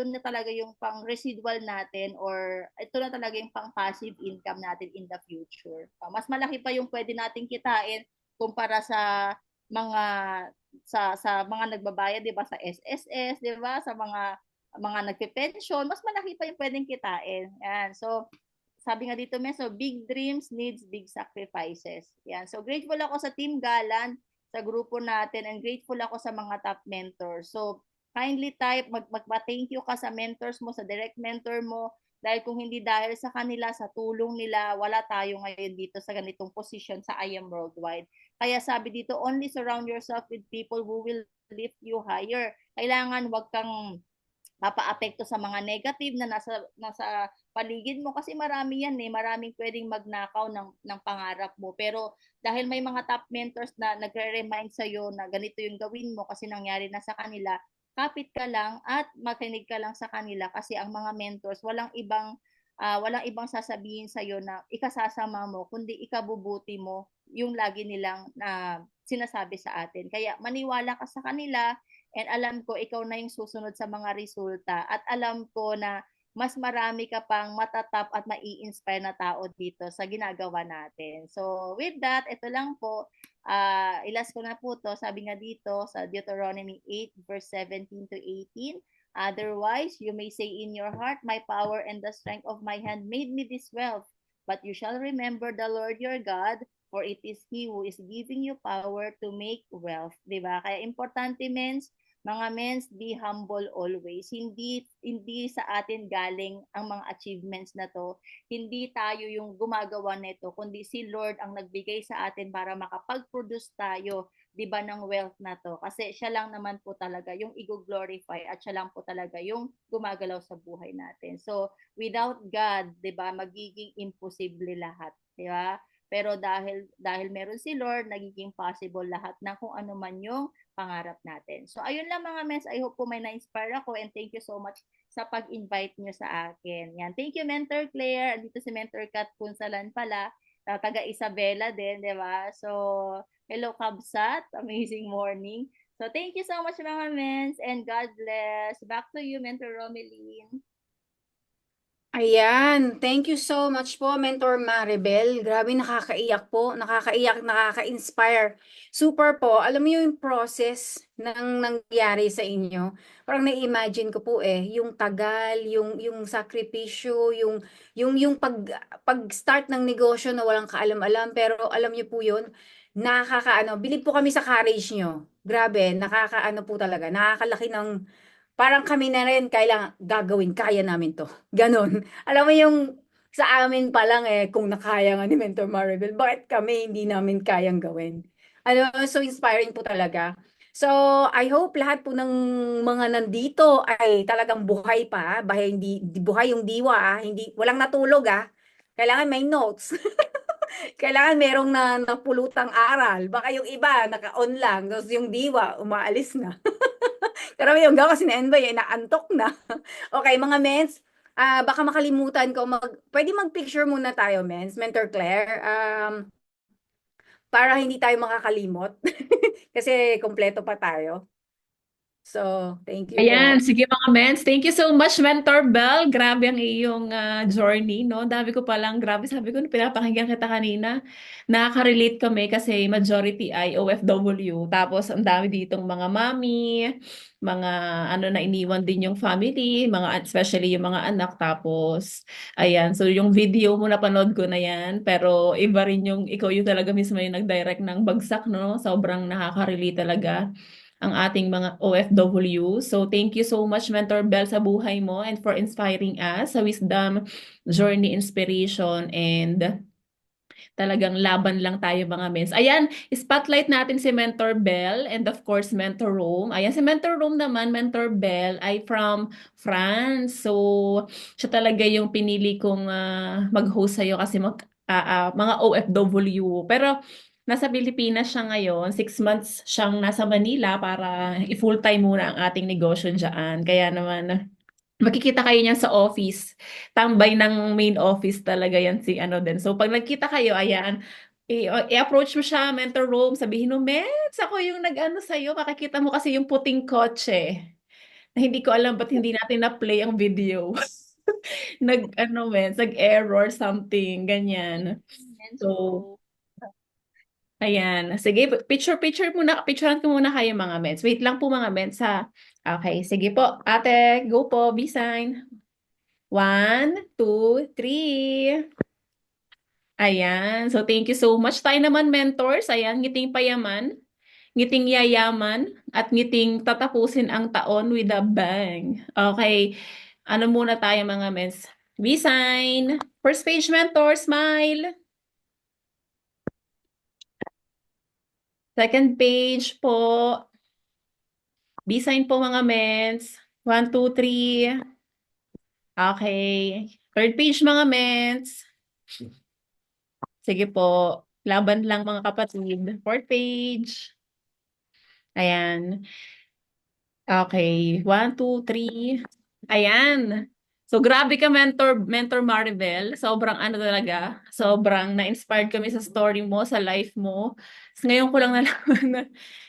na talaga yung pang residual natin, or ito na talaga yung pang passive income natin in the future. Mas malaki pa yung pwede nating kitain kumpara mga sa mga nagbabayad, 'di ba, sa SSS, 'di ba, sa mga nagpe-pension, mas malaki pa yung pwedeng kitain. Yan. So, sabi nga dito, so big dreams needs big sacrifices. Yan. So, grateful ako sa Team Galan, sa grupo natin, and grateful ako sa mga top mentors. So, kindly type, magpa-thank you ka sa mentors mo, sa direct mentor mo, dahil kung hindi dahil sa kanila, sa tulong nila, wala tayo ngayon dito sa ganitong position sa I Am Worldwide. Kaya sabi dito, only surround yourself with people who will lift you higher. Kailangan wag kang mapaapekto sa mga negative na nasa paligid mo, kasi marami yan eh, maraming pwedeng magnakaw ng pangarap mo. Pero dahil may mga top mentors na nagre-remind sa iyo na ganito yung gawin mo kasi nangyari na sa kanila, kapit ka lang at makinig ka lang sa kanila, kasi ang mga mentors walang ibang sasabihin sa iyo na ikasasama mo, kundi ikabubuti mo yung lagi nilang sinasabi sa atin. Kaya maniwala ka sa kanila, and alam ko ikaw na yung susunod sa mga resulta at alam ko na mas marami ka pang matatap at mai-inspire na tao dito sa ginagawa natin. So with that, ito lang po, ilas ko na po to, sabi nga dito sa Deuteronomy 8 verse 17 to 18, otherwise you may say in your heart, my power and the strength of my hand made me this wealth, but you shall remember the Lord your God, for it is He who is giving you power to make wealth. Diba? Kaya importante, mga mens, be humble always. Hindi sa atin galing ang mga achievements na to. Hindi tayo yung gumagawa nito, kundi si Lord ang nagbigay sa atin para makapag-produce tayo, 'di ba, ng wealth na to. Kasi siya lang naman po talaga yung i-glorify at siya lang po talaga yung gumagalaw sa buhay natin. So, without God, 'di ba, magiging imposible lahat, 'di ba? Pero dahil meron si Lord, nagiging possible lahat ng kung ano man yung pangarap natin. So, ayun lang mga mens. I hope po may na-inspire ako and thank you so much sa pag-invite nyo sa akin. Yan. Thank you, Mentor Claire. Dito si Mentor Kat Punsalan pala. Taga Isabela din, di ba? So, hello, Kabsat. Amazing morning. So, thank you so much mga mens and God bless. Back to you, Mentor Romeline. Ayan, thank you so much po, Mentor Maribel. Grabe, nakakaiyak po, nakakaiyak, nakaka-inspire. Super po. Alam mo yung process ng nangyari sa inyo. Parang na-imagine ko po yung tagal, yung sakripisyo, yung pag-start ng negosyo na walang kaalam-alam. Pero alam niyo po yun, nakakaano, bilib po kami sa courage niyo. Grabe, nakakaano po talaga, nakakalaki ng parang kami na rin kailangan gagawin, kaya namin 'to, gano'n. Alam mo yung sa amin pa lang, kung nakaya nga ni Mentor Maribel, bakit kami hindi namin kayang gawin? Ano, so inspiring po talaga. So, I hope lahat po ng mga nandito ay talagang buhay pa, buhay buhay yung diwa, hindi walang natulog, Kailangan may notes, kailangan merong napulutang aral. Baka yung iba naka-on lang, tapos yung diwa umaalis na. Karamihan daw kasi na Envy ay naantok na. Okay, mga mens, baka makalimutan ko pwede mag-picture muna tayo, mens, Mentor Claire, para hindi tayo makakalimot. Kasi kompleto pa tayo. So, thank you Ayan, po. sige mga mens. Thank you so much, Mentor Bell. Grabe ang iyong journey, no? Dami ko palang, grabe sabi ko, pinapakinggan kita kanina. Nakaka-relate kami kasi majority ay OFW. Tapos, ang dami ditong mga mami, mga ano na iniwan din yung family, mga especially yung mga anak. Tapos, ayan. So, yung video mo napanood ko na yan. Pero, iba rin yung, ikaw yung talaga mismo yung nag-direct ng bagsak, no? Sobrang nakaka-relate talaga ang ating mga OFW. So thank you so much, Mentor Bell, sa buhay mo and for inspiring us sa wisdom, journey, inspiration, and talagang laban lang tayo mga mens. Ayan, spotlight natin si Mentor Bell and of course Mentor Rome. Ayan, si Mentor Rome naman, Mentor Bell ay from France. So, siya talaga yung pinili kong mag-host sa'yo kasi mga OFW. Pero nasa Pilipinas siya ngayon. 6 months siyang nasa Manila para i-full time muna ang ating negosyo dyan. Kaya naman, makikita kayo niyan sa office. Tambay ng main office talaga yan si ano din. So pag nagkita kayo, ayan, i-approach mo siya, Mentor Rome, sabihin mo, Mens, ako yung nag-ano sa'yo, makikita mo kasi yung puting kotse. Na hindi ko alam ba't hindi natin na-play ang video. Nag-ano, Mens, nag-error something, ganyan. Mens So, Ro. ayan. Sige, picture muna. Picturean ko muna kayo mga mens. Wait lang po mga mens ha. Okay, sige po. Ate, go po. B-sign. 1, 2, 3. Ayan. So, thank you so much. Tayo naman, mentors. Ayan, ngiting payaman, ngiting yayaman, at ngiting tatapusin ang taon with a bang. Okay. Ano muna tayo mga mens? B-sign. First page mentor, smile. Second page po. B-sign po mga mens. 1, 2, 3. Okay. Third page mga mens. Sige po. Laban lang mga kapatid. Fourth page. Ayan. Okay. 1, 2, 3. Ayan. So grabe ka Mentor Maribel. Sobrang ano talaga, sobrang na-inspired kami sa story mo, sa life mo. So, ngayon ko lang nalaman na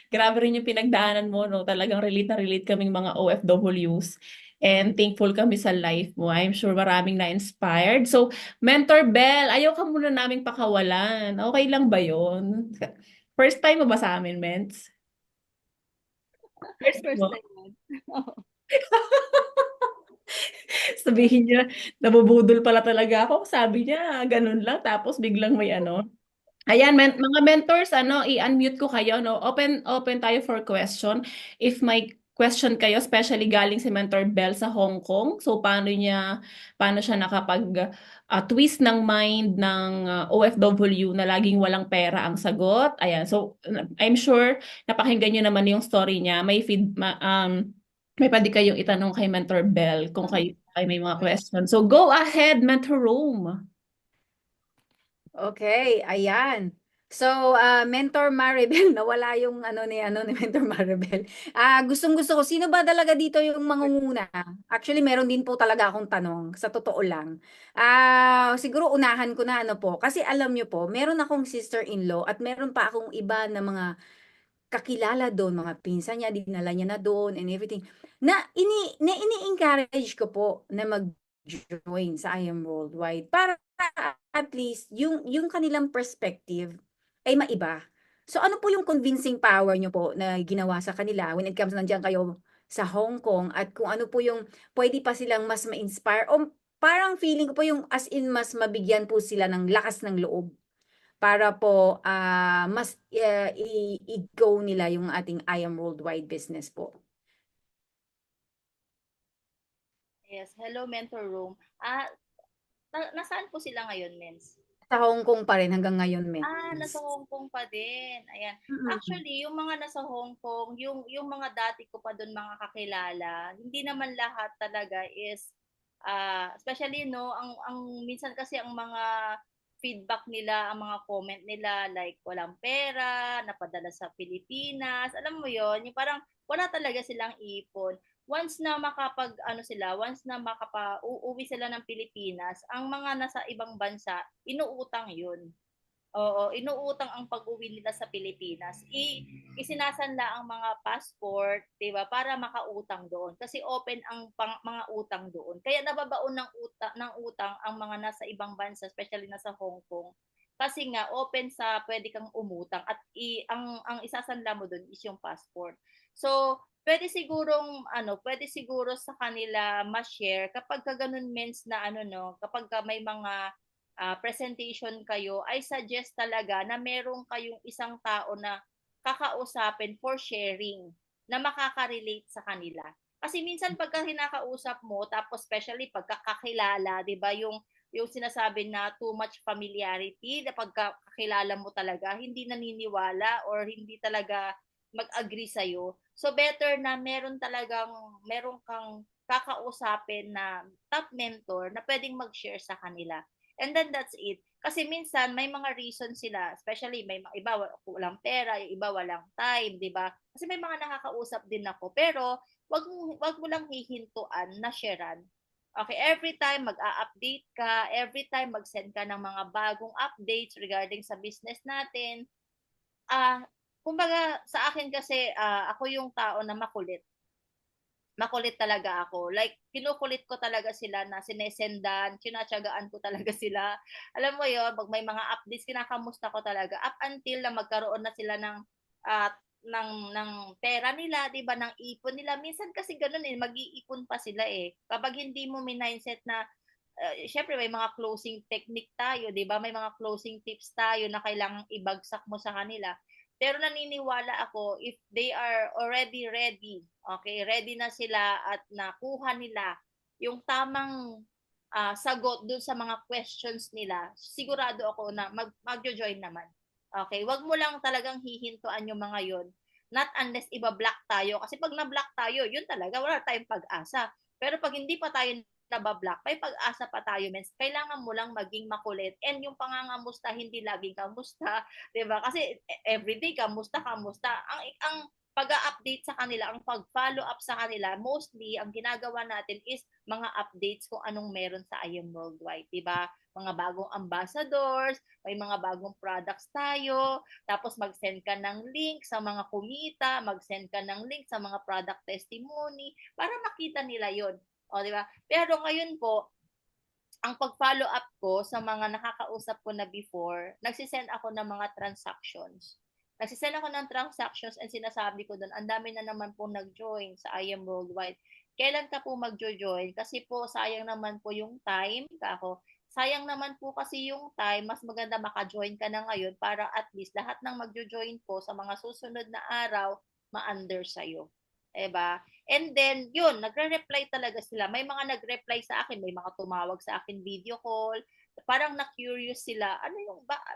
grabe rin yung pinagdaanan mo, no? Talagang relate na relate kaming mga OFWs. And thankful kami sa life mo. I'm sure maraming na-inspired. So, Mentor Bell, ayaw ka muna naming pakawalan. Okay lang ba yun? First time mo ba sa amin, Mens? First First mo? time yun. Sabihin niya, nabubudol pala talaga ako. Sabi niya, ganun lang. Tapos biglang may ano. Ayan, mga mentors, ano, i-unmute ko kayo, no? Open tayo for question. If may question kayo, especially galing si Mentor Bell sa Hong Kong. So, paano siya nakapag twist ng mind ng OFW na laging walang pera ang sagot. Ayan, so I'm sure napakinggan niyo naman yung story niya. May pwede kayong itanong kay Mentor Bell kung kayo ay may mga question. So, go ahead, Mentor Rome. Okay, ayan. So, Mentor Maribel, nawala yung ano ni Mentor Maribel. Gustong-gusto ko, sino ba talaga dito yung mangunguna? Actually, meron din po talaga akong tanong, sa totoo lang. Siguro unahan ko na ano po, kasi alam nyo po, meron akong sister-in-law at meron pa akong iba na mga kakilala doon, mga pinsan niya, dinala niya na doon and everything. Ini-encourage ko po na mag-join sa I Am Worldwide para at least yung kanilang perspective ay maiba. So ano po yung convincing power nyo po na ginawa sa kanila when it comes nandiyan kayo sa Hong Kong at kung ano po yung pwede pa silang mas ma-inspire o parang feeling ko po yung as in mas mabigyan po sila ng lakas ng loob para po mas i-go nila yung ating I Am Worldwide business po. Yes, hello Mentor Room. Nasaan po sila ngayon, Mens? Sa Hong Kong pa rin hanggang ngayon, Nasa Mens. Hong Kong pa din. Ayan. Mm. Actually, yung mga nasa Hong Kong, yung mga dati ko pa doon mga kakilala, hindi naman lahat talaga is especially no, ang minsan kasi ang mga feedback nila, ang mga comment nila like walang pera, napadala sa Pilipinas. Alam mo 'yon, yung parang wala talaga silang ipon. Once na once na uuwi sila ng Pilipinas, ang mga nasa ibang bansa, inuutang 'yun. Oo, inuutang ang pag-uwi nila sa Pilipinas. Isinasanla ang mga passport, 'di ba, para makautang doon kasi open ang mga utang doon. Kaya nababaon ng utang ang mga nasa ibang bansa, especially nasa Hong Kong. Kasi nga open sa pwede kang umutang at ang isasanla mo doon is yung passport. So, pwede siguro sa kanila ma-share kapag ka ganun means na ano no, kapag ka may mga presentation kayo, I suggest talaga na meron kayong isang tao na kakausapin for sharing na makaka-relate sa kanila. Kasi minsan pagka kinakausap mo, tapos especially pagkakakilala, 'di ba, yung sinasabi na too much familiarity, na pagkakakilala mo talaga, hindi naniniwala or hindi talaga mag-agree sa'yo. So better na meron kang kakausapin na top mentor na pwedeng mag-share sa kanila. And then that's it. Kasi minsan may mga reason sila, especially may mga iba walang pera, yung iba walang time, 'di ba? Kasi may mga nakakausap din ako, pero wag mo lang hihintuan na sharean. Okay, every time mag-a-update ka, every time mag-send ka ng mga bagong updates regarding sa business natin. Ah, kumbaga sa akin kasi ako yung tao na makulit talaga ako. Like, kinukulit ko talaga sila na sinesendan, tinatyagaan ko talaga sila. Alam mo yon, pag may mga updates, kinakamusta ko talaga. Up until na magkaroon na sila ng pera nila, 'di ba, ng ipon nila. Minsan kasi ganoon mag-iipon pa sila eh. Kapag hindi mo mindset na syempre may mga closing technique tayo, 'di ba? May mga closing tips tayo na kailangang ibagsak mo sa kanila. Pero naniniwala ako if they are already ready, okay, ready na sila at nakuha nila yung tamang sagot dun sa mga questions nila, sigurado ako na magjo-join naman. Okay, wag mo lang talagang hihintuan yung mga yon. Not unless iba-block tayo. Kasi pag na-block tayo, yun talaga, wala tayong pag-asa. Pero pag hindi pa tayo nabablock, may pag-asa pa tayo, mens. Kailangan mo lang maging makulit. And yung pangangamusta, hindi laging kamusta, 'di ba? Kasi everyday kamusta. Ang pag-update sa kanila, ang pag-follow up sa kanila, mostly, ang ginagawa natin is mga updates kung anong meron sa I Am Worldwide, diba? Mga bagong ambassadors, may mga bagong products tayo, tapos mag-send ka ng link sa mga kumita, mag-send ka ng link sa mga product testimony, para makita nila yon. O, diba? Pero ngayon po, ang pag-follow up ko sa mga nakakausap ko na before, nagsisend ako ng mga transactions. Nagsisend ako ng transactions and sinasabi ko doon, ang dami na naman po nag-join sa I Am Worldwide. Kailan ka po mag-join? Kasi po, sayang naman po yung time. Sayang naman po kasi yung time, mas maganda maka-join ka na ngayon para at least lahat ng mag-join po sa mga susunod na araw, ma-under sa'yo. Diba? And then, yun, nagre-reply talaga sila. May mga nag-reply sa akin, may mga tumawag sa akin video call. Parang na-curious sila,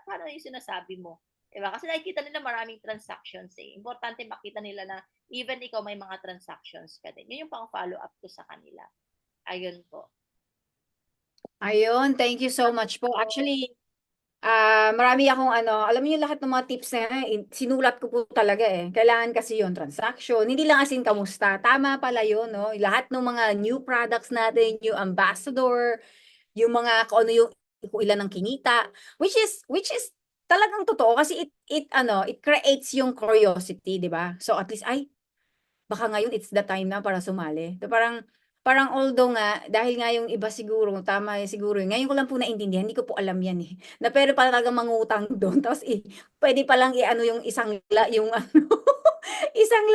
paano yung sinasabi mo? Diba? Kasi nakikita nila maraming transactions eh. Importante makita nila na even ikaw may mga transactions ka din. Yun yung pang-follow up ko sa kanila. Ayun po. Ayun, thank you so much po. Actually, marami akong alam niyo lahat ng mga tips na yan, sinulat ko po talaga eh. Kailangan kasi yon transaction. Hindi lang as in kamusta. Tama pala yun, no? Lahat ng mga new products natin, new ambassador, yung mga kung ano yung kung ilan ang kinita, which is talagang totoo kasi it creates yung curiosity, di ba? So at least baka ngayon it's the time na para sumali. So, parang although nga, dahil nga yung iba siguro, tama siguro, ngayon ko lang po naintindihan, hindi ko po alam yan eh. Na pero talaga mangutang doon, tapos pwede palang i-ano yung isang yung isang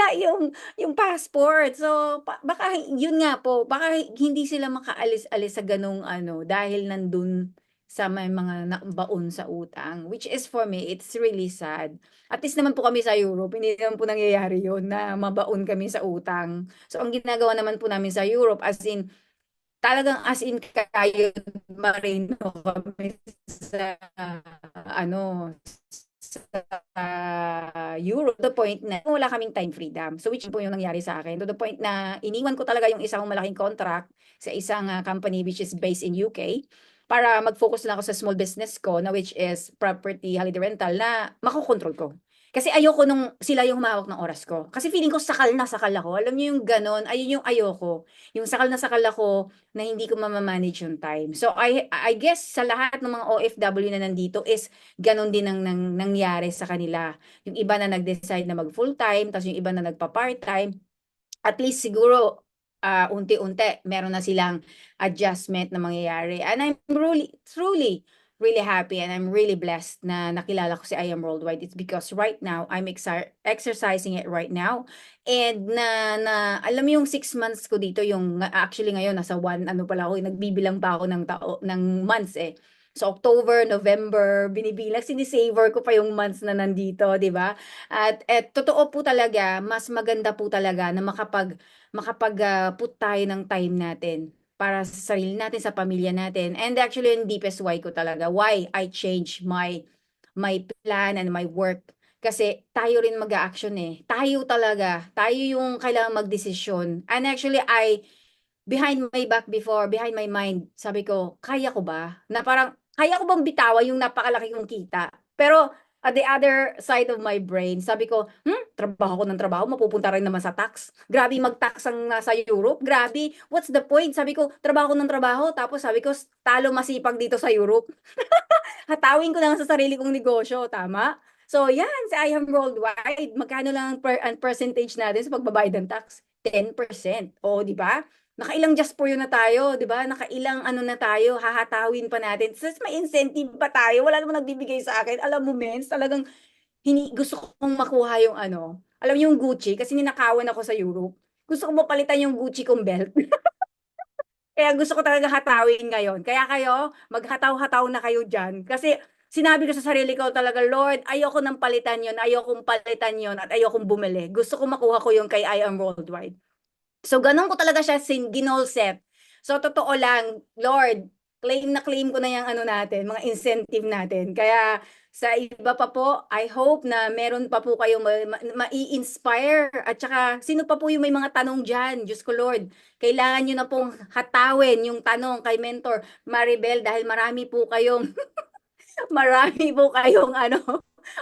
yung passport. So, baka yun nga po, baka hindi sila makaalis-alis sa ganung dahil nandun sa may mga baon sa utang. Which is for me, it's really sad. At least naman po kami sa Europe, hindi naman po nangyayari yun na mabaon kami sa utang. So, ang ginagawa naman po namin sa Europe, talagang as in kayo marino kami sa sa Europe to the point na wala kaming time freedom. So which po yung nangyari sa akin to the point na iniwan ko talaga yung isang malaking contract sa isang company which is based in UK para mag-focus lang ako sa small business ko na which is property holiday rental na makokontrol ko. Kasi ayoko nung sila yung humawak ng oras ko. Kasi feeling ko sakal na sakal ako. Alam niyo yung ganon, ayun yung ayoko. Yung sakal ako na hindi ko mamamanage yung time. So I guess sa lahat ng mga OFW na nandito is ganon din ang nangyari sa kanila. Yung iba na nag-decide na mag full-time, tapos yung iba na nagpa-part-time. At least siguro unti-unti meron na silang adjustment na mangyayari. And I'm truly really happy and I'm really blessed na nakilala ko si I Am Worldwide. It's because right now I'm exercising it right now. And alam mo yung 6 months ko dito, yung actually ngayon nasa 1 pala ako, nagbibilang pa ako ng months eh. So October, November, binibilang, sinisavor ko pa yung months na nandito, 'di ba? At totoo po talaga, mas maganda po talaga na put tayo ng time natin para sa sarili natin, sa pamilya natin. And actually, yung deepest why ko talaga, why I change my plan and my work. Kasi tayo rin mag-a-action eh. Tayo yung kailangan magdesisyon. And actually, behind my back before, behind my mind, sabi ko, kaya ko ba? Na parang, kaya ko bang bitawan yung napakalaki kong kita? Pero, at the other side of my brain, sabi ko, trabaho ko ng trabaho, mapupunta rin naman sa tax. Grabe mag-tax ang nasa Europe. Grabe, what's the point? Sabi ko, trabaho ko ng trabaho. Tapos sabi ko, talo masipag dito sa Europe. Hatawin ko na lang sa sarili kong negosyo, tama? So, yan, sa I Am Worldwide, magkano lang ang percentage natin sa pagbabayad ng tax? 10%. O, di ba? Nakailang just for you na tayo, di ba? Nakailang na tayo, hahatawin pa natin. Tapos may incentive pa tayo. Wala namang nagbibigay sa akin. Alam mo, mens, talagang gusto kong makuha yung alam mo yung Gucci, kasi ninakawan ako sa Europe. Gusto kong mapalitan yung Gucci kong belt. Kaya gusto ko talaga hatawin ngayon. Kaya kayo, maghataw-hataw na kayo dyan. Kasi sinabi ko sa sarili ko talaga, Lord, ayoko nang palitan yon, ayokong palitan yon, at ayokong bumili. Gusto ko makuha ko yung kay I Am Worldwide. So, ganun ko talaga siya ginol set. So, totoo lang, Lord, claim na claim ko na yung natin, mga incentive natin. Kaya, sa iba pa po, I hope na meron pa po kayong ma-i-inspire. At saka, sino pa po yung may mga tanong dyan? Diyos ko, Lord, kailangan nyo na pong hatawin yung tanong kay Mentor Maribel dahil marami po kayong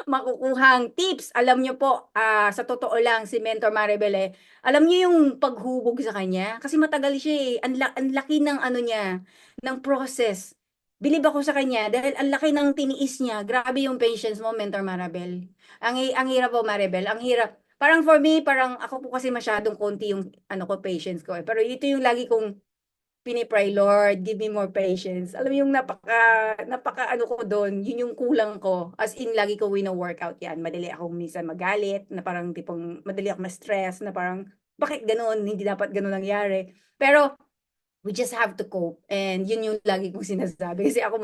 makukuhang tips. Alam niyo po, sa totoo lang si Mentor Maribel, alam niyo yung paghubog sa kanya? Kasi matagal siya, eh. Ang laki ng ano niya, ng process. Bilib ako sa kanya dahil ang laki ng tiniis niya. Grabe yung patience mo, Mentor Maribel. Ang hirap po, Maribel. Ang hirap. Parang for me, parang ako po kasi masyadong konti yung ano ko, patience ko. Pero ito yung lagi kong pinipray, Lord, give me more patience. Alam mo yung napaka ano ko doon, yun yung kulang ko. As in, lagi ko wino-workout yan. Madali akong minsan magalit, na parang tipong, madali ako ma-stress, na parang, bakit ganun? Hindi dapat ganun nangyari. Pero, we just have to cope. And yun yung lagi kong sinasabi. Kasi ako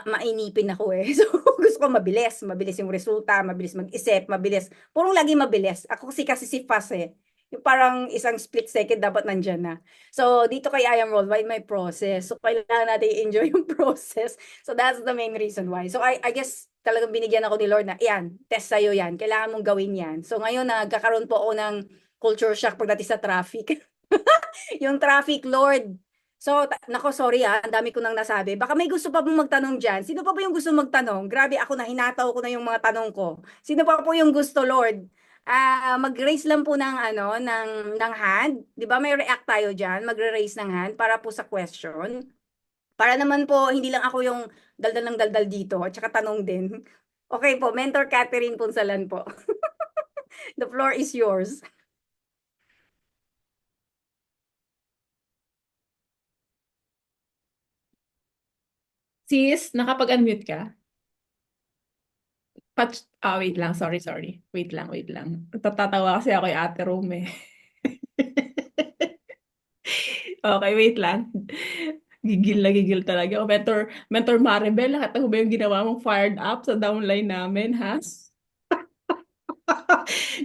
mainipin ako eh. So, gusto ko mabilis. Mabilis yung resulta, mabilis mag-isip, mabilis. Purong lagi mabilis. Ako kasi si fast eh. Yung parang isang split second dapat nandyan na. So, dito kay I Am Worldwide, may process. So, kailangan natin i-enjoy yung process. So, that's the main reason why. So, I guess, talagang binigyan ako ni Lord na, yan, test sa'yo yan. Kailangan mong gawin yan. So, ngayon, nagkakaroon po ako ng culture shock pagdating sa traffic. Yung traffic, Lord. So, nako, sorry ang dami ko nang nasabi. Baka may gusto pa pong magtanong dyan. Sino pa po yung gusto magtanong? Grabe, ako na, hinataw ko na yung mga tanong ko. Sino pa po yung gusto, Lord? Mag-raise lang po ng, ano, ng hand. Di ba may react tayo dyan? Magre-raise ng hand para po sa question. Para naman po, hindi lang ako yung daldal ng daldal dito, at saka tanong din. Okay po, Mentor Catherine Punsalan po. The floor is yours. Sis, nakapag-unmute ka? Wait lang. Sorry. Wait lang. Tatatawa kasi ako yung ate room eh. Okay, wait lang. Gigil talaga ako. Mentor Maribel, nakita mo ba yung ginawa mong fired up sa downline namin, ha?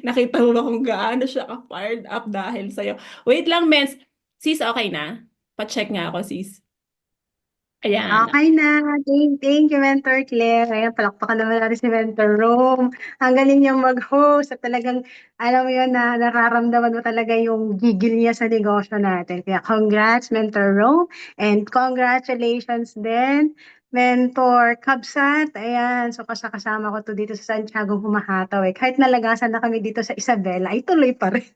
Nakita mo ba kung gaano siya ka-fired up dahil sa'yo? Wait lang, Mens. Sis, okay na? Pa-check nga ako, sis. Ayan. Okay na. Thank you, Mentor Claire. Ayan, palakpakan naman natin si Mentor Rome. Ang galing niyang mag-host at talagang, alam mo yun, na nararamdaman mo talaga yung gigil niya sa negosyo natin. Kaya congrats, Mentor Rome. And congratulations din, Mentor Kabsat. Ayan, so kasama ko to dito sa Santiago Humahataw. Kahit nalagasan na kami dito sa Isabela, ay tuloy pa rin.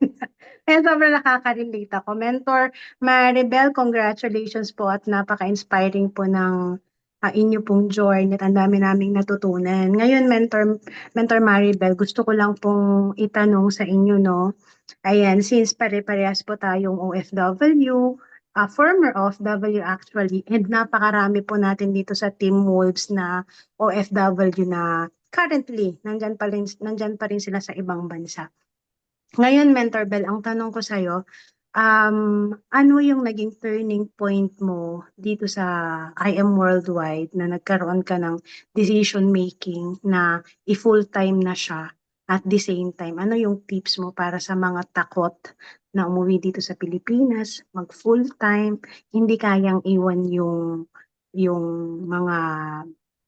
Kaya sobrang nakaka-relate ako. Mentor Maribel, congratulations po at napaka-inspiring po ng inyo pong journey at ang dami naming natutunan. Ngayon, Mentor Maribel, gusto ko lang pong itanong sa inyo, no? Ayan, since pare-parehas po tayong OFW, former OFW actually, and napakarami po natin dito sa Team Wolves na OFW na currently, nandyan pa rin sila sa ibang bansa. Ngayon, Mentor Bell, ang tanong ko sa'yo, ano yung naging turning point mo dito sa I Am Worldwide na nagkaroon ka ng decision making na i-full-time na siya at the same time? Ano yung tips mo para sa mga takot na umuwi dito sa Pilipinas, mag full-time, hindi kayang iwan yung mga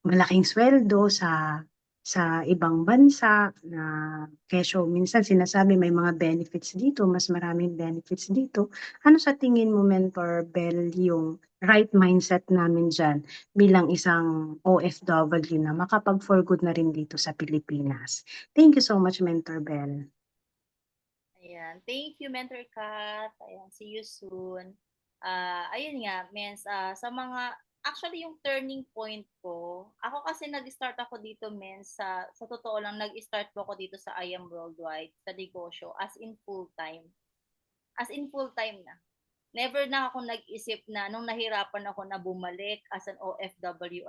malaking sweldo sa ibang bansa na kesyo minsan sinasabi may mga benefits dito, mas maraming benefits dito. Ano sa tingin mo, Mentor Bell, yung right mindset namin dyan bilang isang OFW na makapag-for good na rin dito sa Pilipinas? Thank you so much, Mentor Bell. Ayan. Thank you, Mentor Kat. Ayan, see you soon. Ayun nga, Mens, sa mga, actually yung turning point ko, ako kasi nag-start ako dito, Mens, sa totoo lang, nag-start po ako dito sa I Am Worldwide, sa negosyo, as in full-time. As in full-time na. Never na ako nag-isip na, nung nahirapan ako na bumalik as an OFW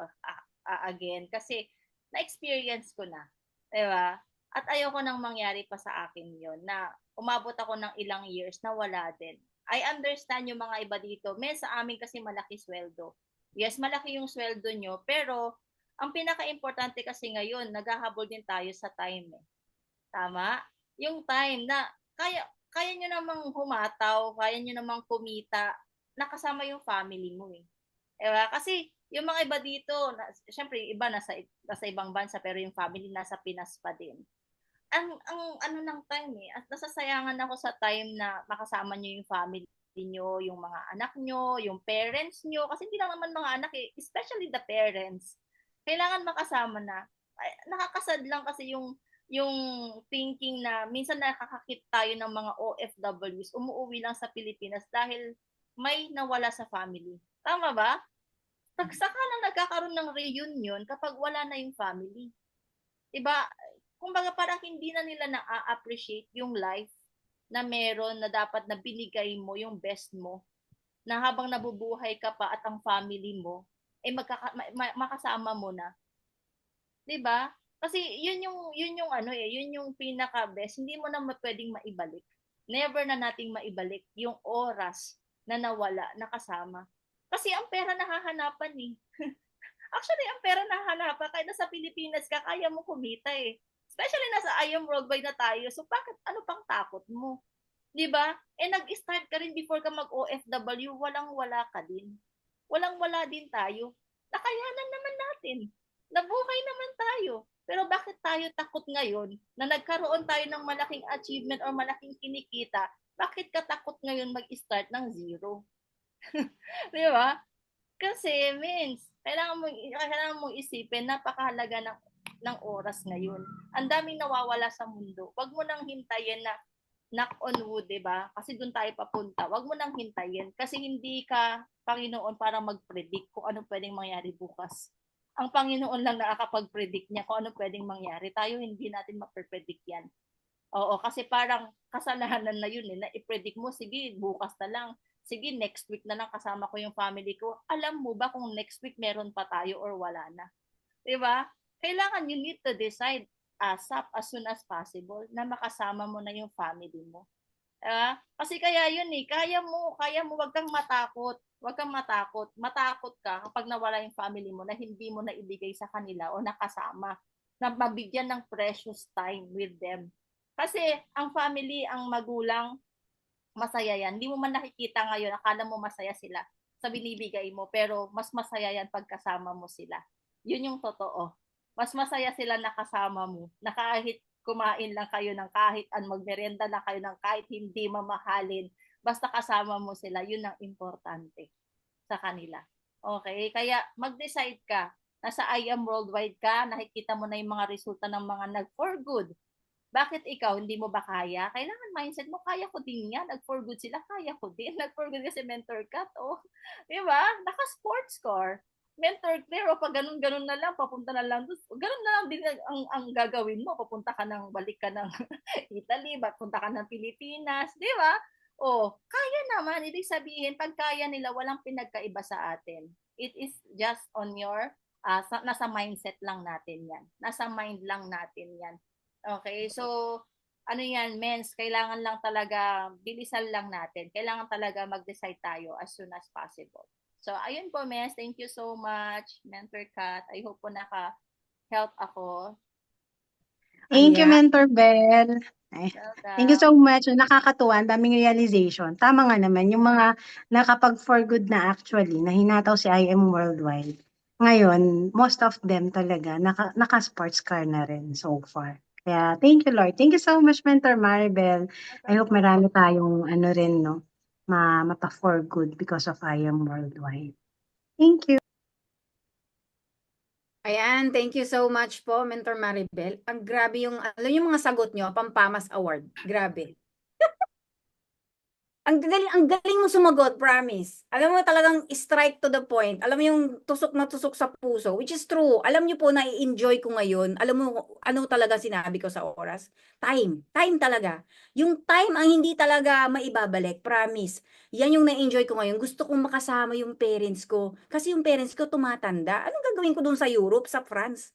again, kasi na-experience ko na. Diba? At ayoko nang mangyari pa sa akin yon na umabot ako ng ilang years na wala din. I understand yung mga iba dito. May sa amin kasi malaki sweldo. Yes, malaki yung sweldo nyo, pero ang pinaka-importante kasi ngayon, naghahabol din tayo sa time eh. Tama? Yung time na kaya nyo namang humataw, kaya nyo namang kumita, nakasama yung family mo eh. Diba? Kasi yung mga iba dito, syempre yung iba nasa ibang bansa pero yung family nasa Pinas pa din. Ang ano ng time eh, at nasasayangan ako sa time na makasama niyo yung family niyo, yung mga anak niyo, yung parents niyo, kasi hindi lang naman mga anak eh, especially the parents. Kailangan makasama na. nakakasad lang kasi yung thinking na minsan nakakakit tayo ng mga OFWs, umuwi lang sa Pilipinas dahil may nawala sa family. Tama ba? Saka lang nagkakaroon ng reunion kapag wala na yung family. Diba? Kumbaga parang hindi na nila na-appreciate yung life na meron na dapat na binigay mo yung best mo na habang nabubuhay ka pa at ang family mo eh makasama mo na. 'Di ba? Kasi yun yung ano yun yung pinaka best. Hindi mo na pwedeng maibalik. Never na nating maibalik yung oras na nawala, nakasama. Kasi ang pera nahahanapan eh. Actually, ang pera nahahanapan kahit nasa Pilipinas ka, kaya mo kumita eh. Especially nasa I Am Worldwide na tayo. So bakit ano pang takot mo? 'Di ba? Eh nag-start ka rin before ka mag-OFW, walang-wala ka din. Walang-wala din tayo. Nakayanan naman natin. Nabuhay naman tayo. Pero bakit tayo takot ngayon na nagkaroon tayo ng malaking achievement or malaking kinikita? Bakit ka takot ngayon mag-start ng zero? 'Di ba? Kasi means kailangan mong isipin napakahalaga ng oras ngayon. Ang daming nawawala sa mundo. Huwag mo nang hintayin na knock on wood, 'di ba? Kasi doon tayo papunta. Huwag mo nang hintayin kasi hindi ka Panginoon para mag-predict kung ano pwedeng mangyari bukas. Ang Panginoon lang nakakapag-predict niya kung ano pwedeng mangyari. Tayo hindi natin ma-predict 'yan. Oo, kasi parang kasalanan na yun na i-predict mo, sige, bukas na lang. Sige, next week na lang kasama ko yung family ko. Alam mo ba kung next week meron pa tayo or wala na? 'Di ba? Kailangan you need to decide ASAP as soon as possible na makasama mo na yung family mo. Kasi kaya yun eh, kaya mo, wag kang matakot. Wag kang matakot. Matakot ka kapag nawala yung family mo na hindi mo na ibigay sa kanila o nakasama na mabigyan ng precious time with them. Kasi ang family, ang magulang, masaya yan. Hindi mo man nakikita ngayon, akala mo masaya sila sa binibigay mo, pero mas masaya yan pagkasama mo sila. Yun yung totoo. Mas masaya sila nakasama mo, na kahit kumain lang kayo ng kahit magmerienda lang kayo ng kahit hindi mamahalin, basta kasama mo sila, yun ang importante sa kanila. Okay? Kaya mag-decide ka, nasa I Am Worldwide ka, nakikita mo na yung mga resulta ng mga nag-for good. Bakit ikaw, hindi mo ba kaya? Kailangan mindset mo, kaya ko din yan. Nag-for good sila, kaya ko din. Nag-for good kasi mentor ka to. Di ba? Naka-sports car. Mentor clear, o pag ganun-ganun na lang, papunta na lang. Ganun na lang din ang gagawin mo. Papunta ka ng, balik ka ng Italy, papunta ka ng Pilipinas. Di ba? O, kaya naman. Ibig sabihin, pag kaya nila, walang pinagkaiba sa atin. It is just on your, nasa mindset lang natin yan. Nasa mind lang natin yan. Okay, so ano yan, mens, kailangan lang talaga, bilisan lang natin. Kailangan talaga mag-decide tayo as soon as possible. So, ayun po, mens. Thank you so much, Mentor Kat. I hope po naka-help ako. Thank you, Ayan. Mentor Bell. Ay, thank you so much. Nakakatuwa, ang daming realization. Tama nga naman, yung mga nakapag-for good na actually, na hinataw si I Am Worldwide. Ngayon, most of them talaga, naka-sports car na rin so far. Kaya, thank you, Lord. Thank you so much, Mentor Maribel. I hope marami tayong ano rin, no, mapa-for good because of I Am Worldwide. Thank you. Ayan, thank you so much po, Mentor Maribel. Ang grabe yung, alam yung mga sagot nyo, Pampamas Award. Grabe. Ang galing mo sumagot, promise. Alam mo talagang strike to the point. Alam mo yung tusok na tusok sa puso, which is true. Alam niyo po na i-enjoy ko ngayon. Alam mo ano talaga sinabi ko sa oras? Time. Time talaga. Yung time ang hindi talaga maibabalik, promise. Yan yung na-enjoy ko ngayon. Gusto kong makasama yung parents ko. Kasi yung parents ko tumatanda. Anong gagawin ko doon sa Europe, sa France?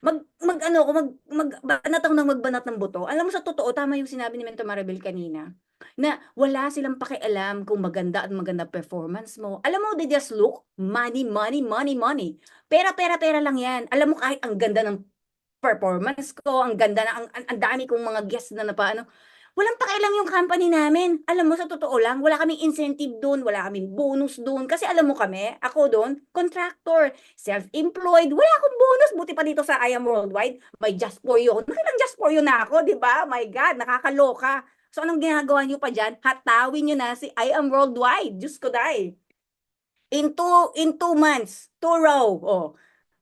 Magbanat ako ng magbanat ng buto. Alam mo sa totoo, tama yung sinabi ni Mentor Maribel kanina, na wala silang pakialam kung maganda at maganda performance mo. Alam mo, they just look, money, money, money, money. Pera, pera, pera lang yan. Alam mo, kahit ang ganda ng performance ko, ang ganda na, ang dami kong mga guests na napaano, walang pakialam yung company namin. Alam mo, sa totoo lang, wala kaming incentive doon, wala kaming bonus doon. Kasi alam mo kami, ako doon, contractor, self-employed, wala akong bonus. Buti pa dito sa I Am Worldwide, may just for you. Nakilang just for you na ako, di ba? My God, nakakaloka. So, anong ginagawa nyo pa dyan? Hatawin nyo na si I Am Worldwide. Diyos ko, day. In 2 months, 2 row. Oh.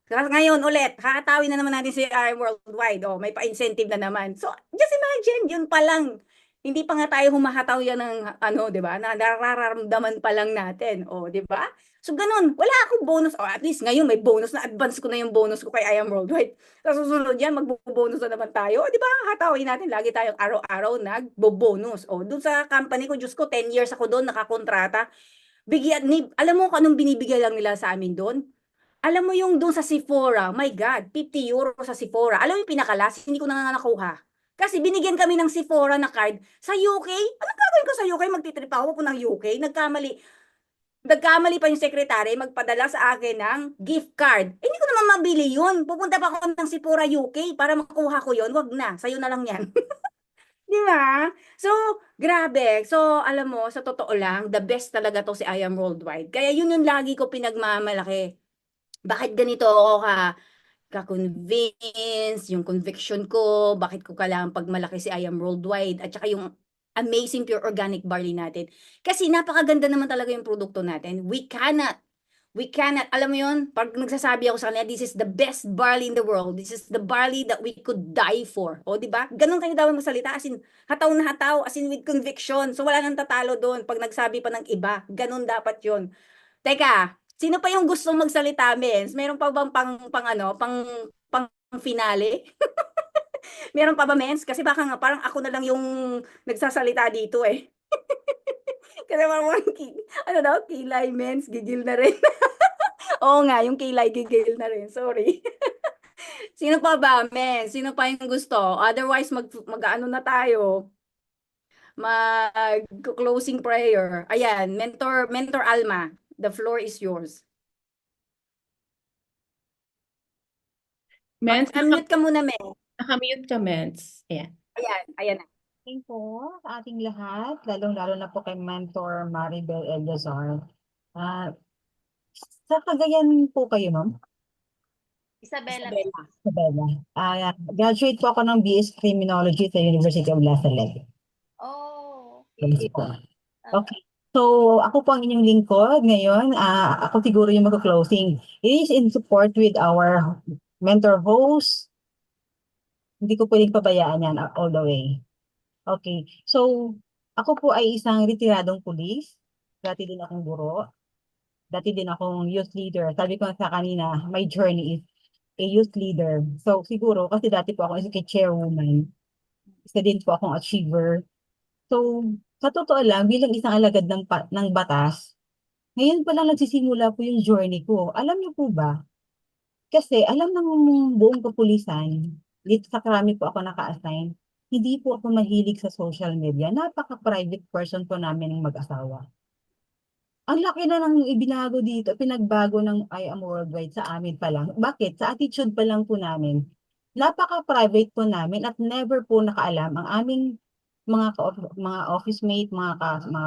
Kasi ngayon ulit, kakatawin na naman natin si RM Worldwide. Oh, may pa-incentive na naman. So, just imagine, yun pa lang. Hindi pa nga tayo humahataw yan ng ano, 'di ba? Na nararamdaman pa lang natin. Oh, 'di ba? So ganun, wala akong bonus. Oh, at least ngayon may bonus na advance ko na yung bonus ko kay I Am Worldwide. Sa susunod yan, magbo-bonus na naman tayo. Oh, 'di ba? Hatawin natin lagi tayong araw-araw nagbo-bonus. Oh, dun sa company ko, Diyos ko, 10 years ako doon nakakontrata. Alam mo kung anong binibigay lang nila sa amin doon? Alam mo yung doon sa Sephora, my God, 50 euro sa Sephora. Alam mo yung pinakalas, hindi ko na nga nakuha. Kasi binigyan kami ng Sephora na card sa UK. Anong gagawin ko sa UK? Magtitrip ako po ng UK. Nagkamali pa yung sekretary magpadala sa akin ng gift card. Hindi ko naman mabili yun. Pupunta pa ako ng Sephora UK para makuha ko yun. Wag na, sa'yo na lang yan. Di ba? So, grabe. So, alam mo, sa totoo lang, the best talaga to si I Am Worldwide. Kaya yun yung lagi ko pinagmamalaki. Bakit ganito ako ka-convince, yung conviction ko, bakit ko kailangan pagmalaki si I Am Worldwide, at saka yung amazing pure organic barley natin. Kasi napakaganda naman talaga yung produkto natin. We cannot, alam mo yun, pag nagsasabi ako sa kanila, this is the best barley in the world. This is the barley that we could die for. O, di ba? Ganun kayo daw magsalita, as in, hataw na hataw, as in with conviction. So, wala nang tatalo doon pag nagsabi pa ng iba. Ganun dapat yun. Teka, sino pa yung gustong magsalita, Mens? Meron pa bang pang finale? Meron pa ba, Mens? Kasi baka nga parang ako na lang yung nagsasalita dito eh. Kasi parang ano daw, kilay, Mens, gigil na rin. Oo nga, yung kilay, gigil na rin. Sorry. Sino pa ba, Mens? Sino pa yung gusto? Otherwise, mag-ano na tayo. Mag-closing prayer. Ayan, Mentor Alma, the floor is yours. Mens, Mag-unmute ka muna, Mens. nakamute ka, Mens. Ayan. Ayan na. Morning po sa ating lahat, lalong-lalo na po kay Mentor Maribel Eliazar. Sa Cagayan po kayo, ma'am? Isabela. Isabela. Graduate po ako ng BS Criminology sa University of La Salle. Oh, Yes po. Okay. So, ako po ang inyong lingkod ngayon. Ako siguro yung mag-closing. It is in support with our mentor host. Hindi ko pwedeng pabayaan yan all the way. Okay. So, ako po ay isang retiradong pulis. Dati din akong guro. Dati din akong youth leader. Sabi ko sa kanina, my journey is a youth leader. So, siguro, kasi dati po ako isang chairwoman. Isa din po akong achiever. So, sa totoo lang, bilang isang alagad ng batas, ngayon pa lang nagsisimula po yung journey ko. Alam niyo po ba? Kasi alam ng buong kapulisan, dito sa Krami po ako naka-assign, hindi po ako mahilig sa social media. Napaka-private person po namin ng mag-asawa. Ang laki na ng ibinago dito, pinagbago ng I Am Worldwide sa amin pa lang. Bakit? Sa attitude pa lang po namin. Napaka-private po namin at never po nakaalam ang aming mga office mate, mga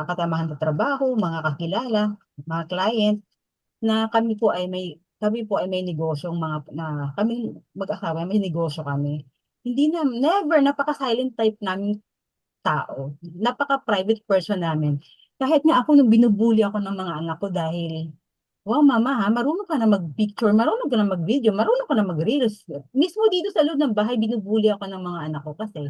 katamahan sa trabaho, mga kakilala, mga client, na kami po ay may negosyong kami mag-asawa, may negosyo kami. Hindi na, never, napaka-silent type namin tao. Napaka-private person namin. Kahit nga ako nung binubuli ako ng mga anak ko dahil, wow mama ha, marunong ka na mag-picture, marunong ka na mag-video, marunong ka na mag-reels. Mismo dito sa loob ng bahay, binubuli ako ng mga anak ko kasi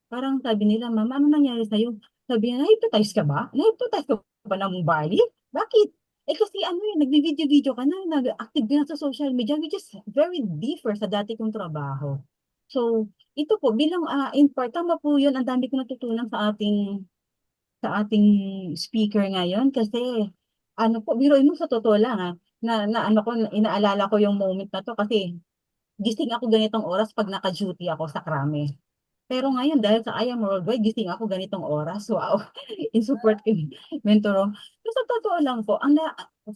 parang sabi nila, mama, ano nangyari sa'yo? Sabi niya, na-hypnotize ka ba? Na-hypnotize ka ba ng bali? Bakit? Eh kasi ano yun, nag-video-video ka na, nag-active ka na sa social media, which is very different sa dati kong trabaho. So, ito po, bilang in part, tama po yun, ang dami ko natutunan sa ating speaker ngayon kasi ano po, biruin mo sa totoo lang inaalala ko yung moment na to kasi gising ako ganitong oras pag naka-duty ako sa Krame. Pero ngayon, dahil sa I Am Worldwide, gising ako ganitong oras. Wow. In support kay Mentoro. So, sa totoo lang po,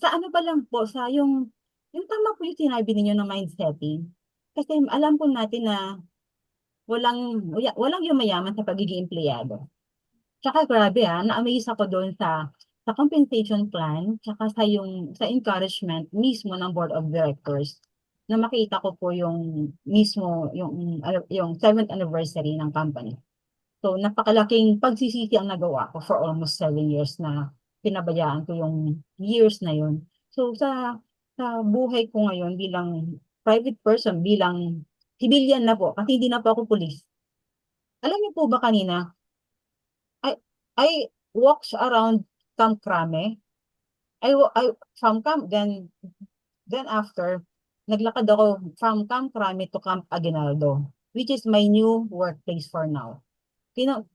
sa ano pa lang po, yung tama po yung sinabi ninyo ng mindsetting. Kasi alam po natin na walang yumayaman sa pagiging empleyado. Tsaka grabe na-amaze ako doon sa compensation plan, tsaka sa encouragement mismo ng board of directors na makita ko po yung mismo yung 7th anniversary ng company. So napakalaking pagsisisi ang nagawa ko for almost 7 years na pinabayaan ko yung years na yun. So sa buhay ko ngayon bilang private person, bilang civilian na po, kasi hindi na po ako pulis. Alam niyo po ba kanina, I, I walks around Camp Crame. I from Camp, then after, naglakad ako from Camp Crame to Camp Aguinaldo, which is my new workplace for now.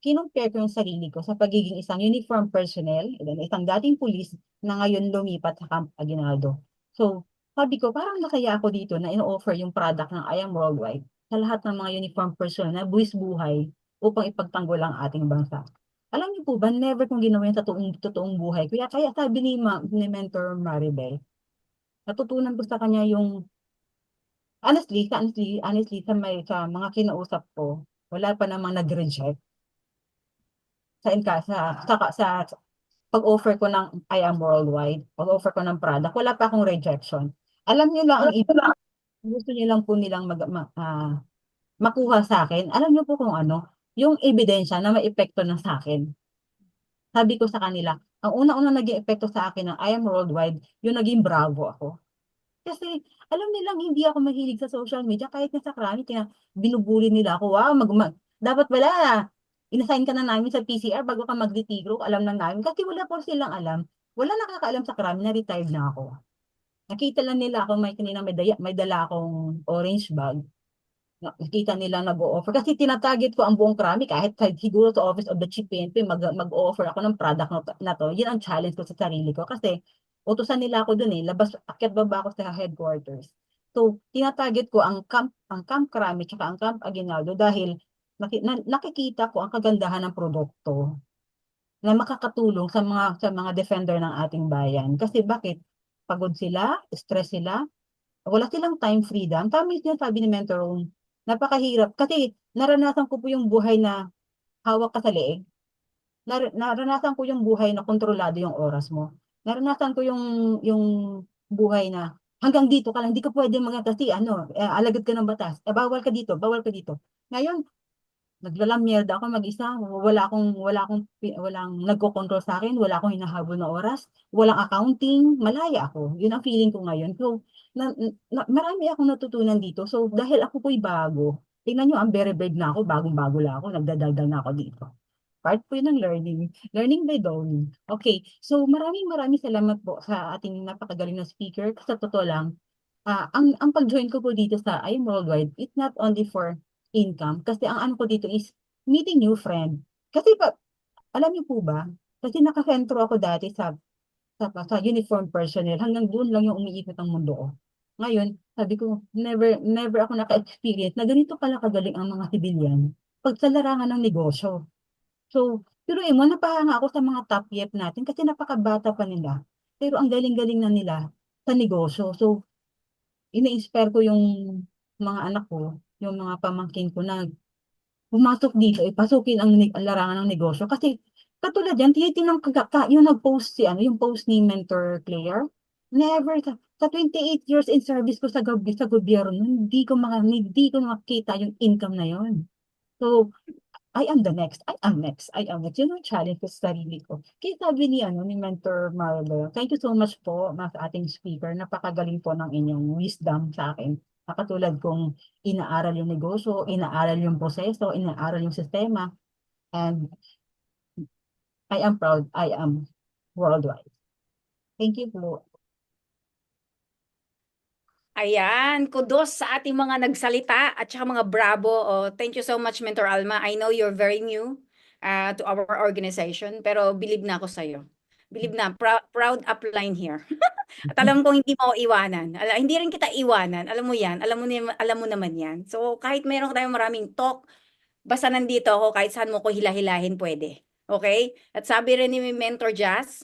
Kinumpare ko yung sarili ko sa pagiging isang uniform personnel, isang dating pulis na ngayon lumipat sa Camp Aguinaldo. So, sabi ko, parang nakaya ako dito na ino-offer yung product ng I Am Worldwide sa lahat ng mga uniform personnel na buwis buhay upang ipagtanggol ang ating bansa. Alam niyo po ba, never kong ginawa yan sa totoong buhay. Kaya sabi ni Mentor Maribel, natutunan ko sa kanya yung, honestly, sa mga kinausap ko, wala pa namang nag-reject sa pag-offer ko ng I Am Worldwide, pag-offer ko ng product, wala pa akong rejection. Alam niyo lang, ang iba, gusto niyo lang po nilang makuha sa akin. Alam niyo po kung ano, yung ebidensya na may epekto na sa akin. Sabi ko sa kanila, ang una-una naging epekto sa akin ng I Am Worldwide, yung naging bravo ako. Kasi alam nilang hindi ako mahilig sa social media kahit na sa krami, binubuli nila ako, wow, dapat wala, inassign ka na namin sa PCR bago ka magditigro, alam na namin. Kasi wala po silang alam. Wala nakakaalam sa krami na retired na ako. Nakita lang nila ako, kanina may dala akong orange bag. Nakita nila nag-o-offer. Kasi tinatarget ko ang buong krami kahit siguro sa Office of the Chief PNP mag-o-offer ako ng product na to. Yan ang challenge ko sa sarili ko. Kasi utusan nila ako dun akyat baba ako sa headquarters. So, tinatarget ko ang Camp Krami tsaka ang Camp Aguinaldo dahil nakikita ko ang kagandahan ng produkto na makakatulong sa mga defender ng ating bayan. Kasi bakit? Pagod sila, stress sila, wala silang time freedom. Tama yung sabi ni Mentor Rome, napakahirap. Kasi naranasan ko po yung buhay na hawak ka sa leeg. Naranasan ko yung buhay na kontrolado yung oras mo. Naranasan ko yung buhay na hanggang dito ka lang, hindi ka pwede kasi alagad ka ng batas. Bawal ka dito, bawal ka dito. Ngayon, naglalamyerda ako mag-isa, walang nagko-control sa akin, wala akong hinahabol na oras, walang accounting, malaya ako. Yun ang feeling ko ngayon. So, marami akong natutunan dito. So, dahil ako po'y bago, tingnan nyo, ang very brave na ako, bagong-bago lang ako, nagdadagdag na ako dito. Part po yun ng learning. Learning by doing. Okay, so maraming salamat po sa ating napakagaling na speaker. Sa totoo lang, ang pag-join ko po dito sa I Am Worldwide, it's not only for income, kasi ang ano ko dito is meeting new friend. Kasi alam niyo po ba, kasi nakasentro ako dati sa uniform personnel, hanggang doon lang yung umiikot ang mundo ko. Ngayon, sabi ko, never ako naka-experience na ganito pala kagaling ang mga civilian pag sa larangan ng negosyo. So, turuin mo, napahanga ako sa mga top yep natin kasi napakabata pa nila. Pero ang galing-galing na nila sa negosyo. So, ina-inspire ko yung mga anak ko, yung mga pamangkin ko na pumasok dito, pasukin ang larangan ng negosyo. Kasi katulad yan, tinitingnan yung nag-post yung post ni Mentor Claire. Never, sa 28 years in service ko sa gobyerno, hindi ko makita yung income na yon. So, I am the next. I am next. I am next. Yun ang challenge ko sa sarili ko. Kaya sabi ni Mentor Marlo, thank you so much po, sa ating speaker. Napakagaling po ng inyong wisdom sa akin. Katulad kong inaaral yung negosyo, inaaral yung proseso, inaaral yung sistema. And I am proud. I am worldwide. Thank you po. Ayan, kudos sa ating mga nagsalita at saka mga bravo. Oh, thank you so much, Mentor Alma. I know you're very new to our organization, pero believe na ako sa'yo. Believe na, proud upline here. At alam kong hindi mo ako iwanan. Hindi rin kita iwanan. Alam mo yan. Alam mo naman yan. So, kahit meron tayong maraming talk, basta nandito ako, kahit saan mo ko hilahilahin, pwede. Okay? At sabi rin ni Mentor Jazz,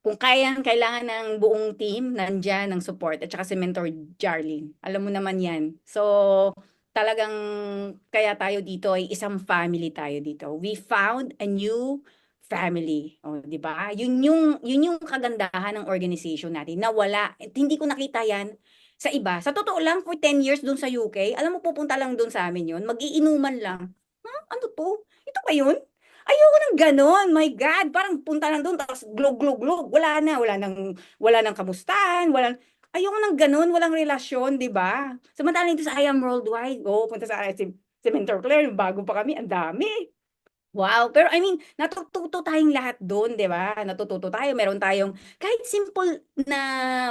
kung kailangan ng buong team, nandyan ng support, at saka si Mentor Jarlene. Alam mo naman yan. So, talagang kaya tayo dito ay isang family tayo dito. We found a new family. O, di ba? Yun yung kagandahan ng organization natin. Nawala. Hindi ko nakita yan sa iba. Sa totoo lang, for 10 years dun sa UK, alam mo, pupunta lang dun sa amin yun. Mag-iinuman lang. Ano to? Ito ba yun? Ayoko ng gano'n, my God, parang punta lang doon tapos glog. Wala nang kamustahan, Ayoko ng gano'n, walang relasyon, 'di ba? Samantalang dito sa I Am Worldwide, punta sa si Mentor Claire, bago pa kami, ang dami. Wow! Pero I mean, natututo tayong lahat do'n, 'di ba? Natututo tayo, meron tayong kahit simple na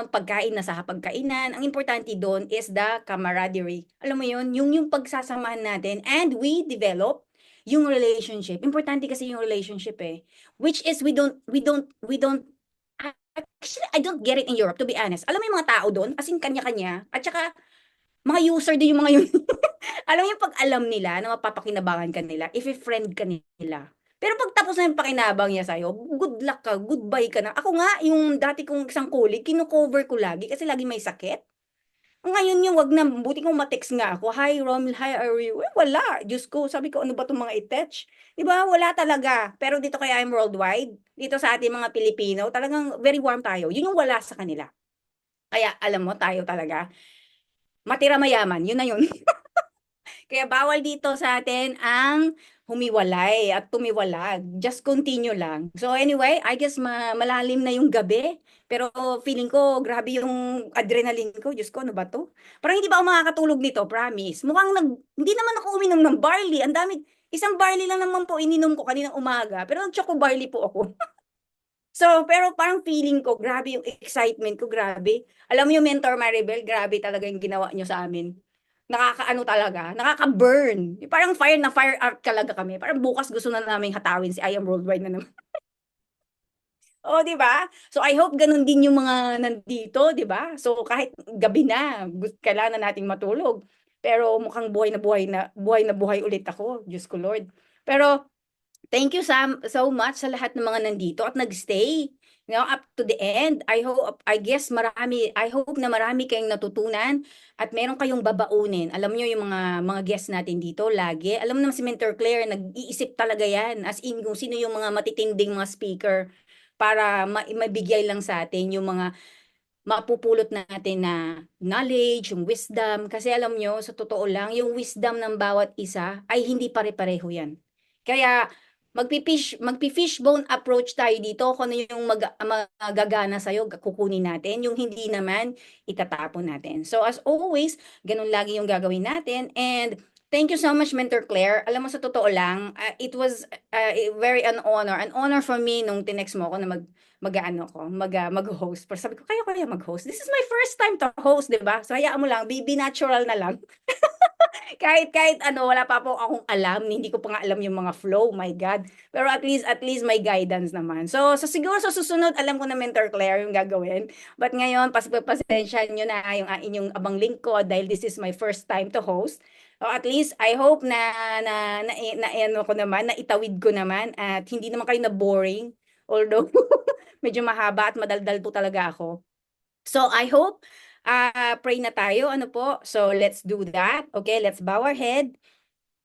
pagkain na sa hapagkainan, ang importante do'n is the camaraderie. Alam mo 'yun, yung pagsasamahan natin and we develop yung relationship. Importante kasi yung relationship, eh, which is we don't actually, I don't get it in Europe, to be honest. Alam mo yung mga tao do'n, as in kanya-kanya at saka mga user din yung mga yun. Alam mo yung 'pag alam nila na mapapakinabangan ka nila, ife-friend ka nila. Pero 'pag tapos na yung pakinabang niya sa'yo, good luck ka, goodbye ka na. Ako nga, yung dati kong isang colleague, kino-cover ko lagi kasi laging may sakit. Ngayon yung 'wag na, buti kung ma-text nga ako, "Hi Romel, hi, how are you?" Eh, wala, Diyos ko, sabi ko, "Ano ba 'tong mga i-text?" 'Di ba, wala talaga. Pero dito kay I'm Worldwide, dito sa ating mga Pilipino, talagang very warm tayo. Yun yung wala sa kanila. Kaya alam mo, tayo talaga, matira mayaman, yun na yun. Kaya bawal dito sa atin ang humiwalay at tumiwalag. Just continue lang. So anyway, I guess malalim na yung gabi. Pero feeling ko, grabe yung adrenaline ko. Diyos ko, ano ba to? Parang hindi ba ako makakatulog nito, promise. Hindi naman ako uminom ng barley. Ang dami, isang barley lang naman po ininom ko kaninang umaga. Pero nag-choco barley po ako. So, pero parang feeling ko, grabe yung excitement ko, grabe. Alam mo yung Mentor Maribel, grabe talaga yung ginawa nyo sa amin. Nakakaano talaga, nakaka-burn. Parang fire na fire out talaga kami. Parang bukas gusto na naming hatawin si I Am Worldwide na naman. Oh, 'di ba? So I hope ganun din yung mga nandito, 'di ba? So kahit gabi na, kailangan na nating matulog. Pero mukhang buhay na buhay ulit ako. Diyos ko Lord. Pero thank you so much sa lahat ng mga nandito at nag-stay, up to the end. I hope na marami kayong natutunan at meron kayong babaunin. Alam niyo yung mga guests natin dito lagi. Alam mo naman si Mentor Claire, nag-iisip talaga yan. As in, kung sino yung mga matitinding mga speaker para mabigay lang sa atin yung mga mapupulot natin na knowledge, yung wisdom. Kasi alam nyo, sa totoo lang, yung wisdom ng bawat isa ay hindi pare-pareho yan. Kaya magpi-fishbone approach tayo dito kung ano yung magagana sa'yo, kukunin natin. Yung hindi naman, itatapon natin. So as always, ganun lagi yung gagawin natin. And thank you so much, Mentor Claire. Alam mo, sa totoo lang, it was very an honor for me nung tinext mo ako na mag-host. Pero sabi ko, kaya mag-host. This is my first time to host, 'di ba? So hayaan mo lang, be natural na lang. Kahit ano, wala pa po akong alam, hindi ko pa nga alam yung mga flow, my God. Pero at least may guidance naman. So siguro sa susunod, alam ko na Mentor Claire yung gagawin. But ngayon, pasensya nyo na yung inyong abang lingkod dahil this is my first time to host. So at least I hope na ano ko naman, na itawid ko naman at hindi naman kayo na boring. Although medyo mahaba at madaldal po talaga ako. So I hope, pray na tayo, ano po? So let's do that. Okay, let's bow our head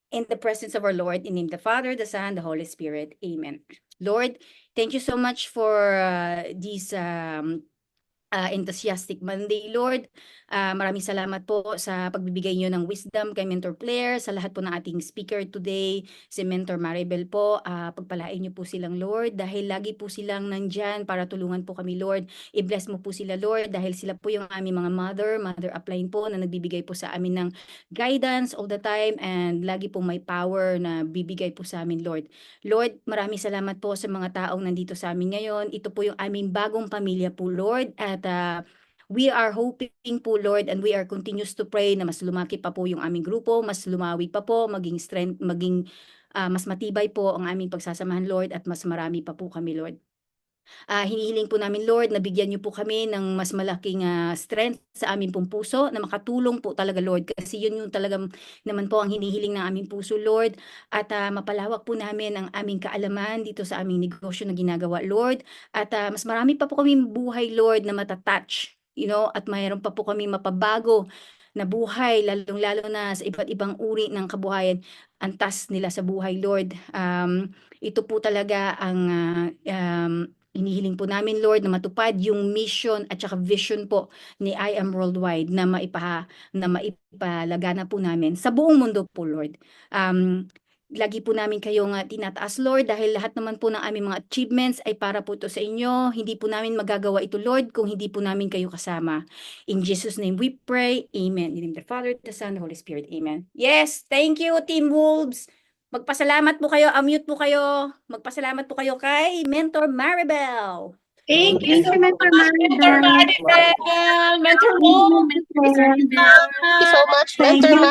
in the presence of our Lord, in the name of the Father, the Son, the Holy Spirit. Amen. Lord, thank you so much for this enthusiastic Monday, Lord. Maraming salamat po sa pagbibigay niyo ng wisdom kay Mentor Claire, sa lahat po ng ating speaker today, si Mentor Maribel po. Pagpalain niyo po silang, Lord, dahil lagi po silang nandyan para tulungan po kami, Lord. I-bless mo po sila, Lord, dahil sila po yung aming mga mother upline po na nagbibigay po sa amin ng guidance all the time and lagi po may power na bibigay po sa amin, Lord. Lord, maraming salamat po sa mga taong nandito sa amin ngayon. Ito po yung aming bagong pamilya po, Lord. At we are hoping po, Lord, and we are continuous to pray na mas lumaki pa po yung aming grupo, mas lumawi pa po, maging strength, mas matibay po ang aming pagsasamahan, Lord, at mas marami pa po kami, Lord. Hinihiling po namin, Lord, na bigyan niyo po kami ng mas malaking strength sa aming pong puso, na makatulong po talaga, Lord, kasi yun yung talagang naman po ang hinihiling ng aming puso, Lord, at mapalawak po namin ang aming kaalaman dito sa aming negosyo na ginagawa, Lord, at mas marami pa po kami buhay, Lord, na matatouch, at mayroon pa po kami mapabago na buhay, lalong-lalo na sa iba't ibang uri ng kabuhayan, antas nila sa buhay, Lord. Ito po talaga ang hinihiling po namin, Lord, na matupad yung mission at saka vision po ni I Am Worldwide na maipalagana po namin sa buong mundo po, Lord. Lagi po namin kayong tinataas, Lord, dahil lahat naman po ng aming mga achievements ay para po ito sa inyo. Hindi po namin magagawa ito, Lord, kung hindi po namin kayo kasama. In Jesus' name we pray. Amen. In the name of the Father, the Son, the Holy Spirit. Amen. Yes, thank you, Team Wolves. Magpasalamat po kayo, unmute po kayo. Magpasalamat po kayo kay Mentor Maribel. Thank you Thank so you, Mentor much, Mentor Maribel. Maribel, Mentor Thank you, Mo. Mentor. Thank you so much, Thank Mentor you.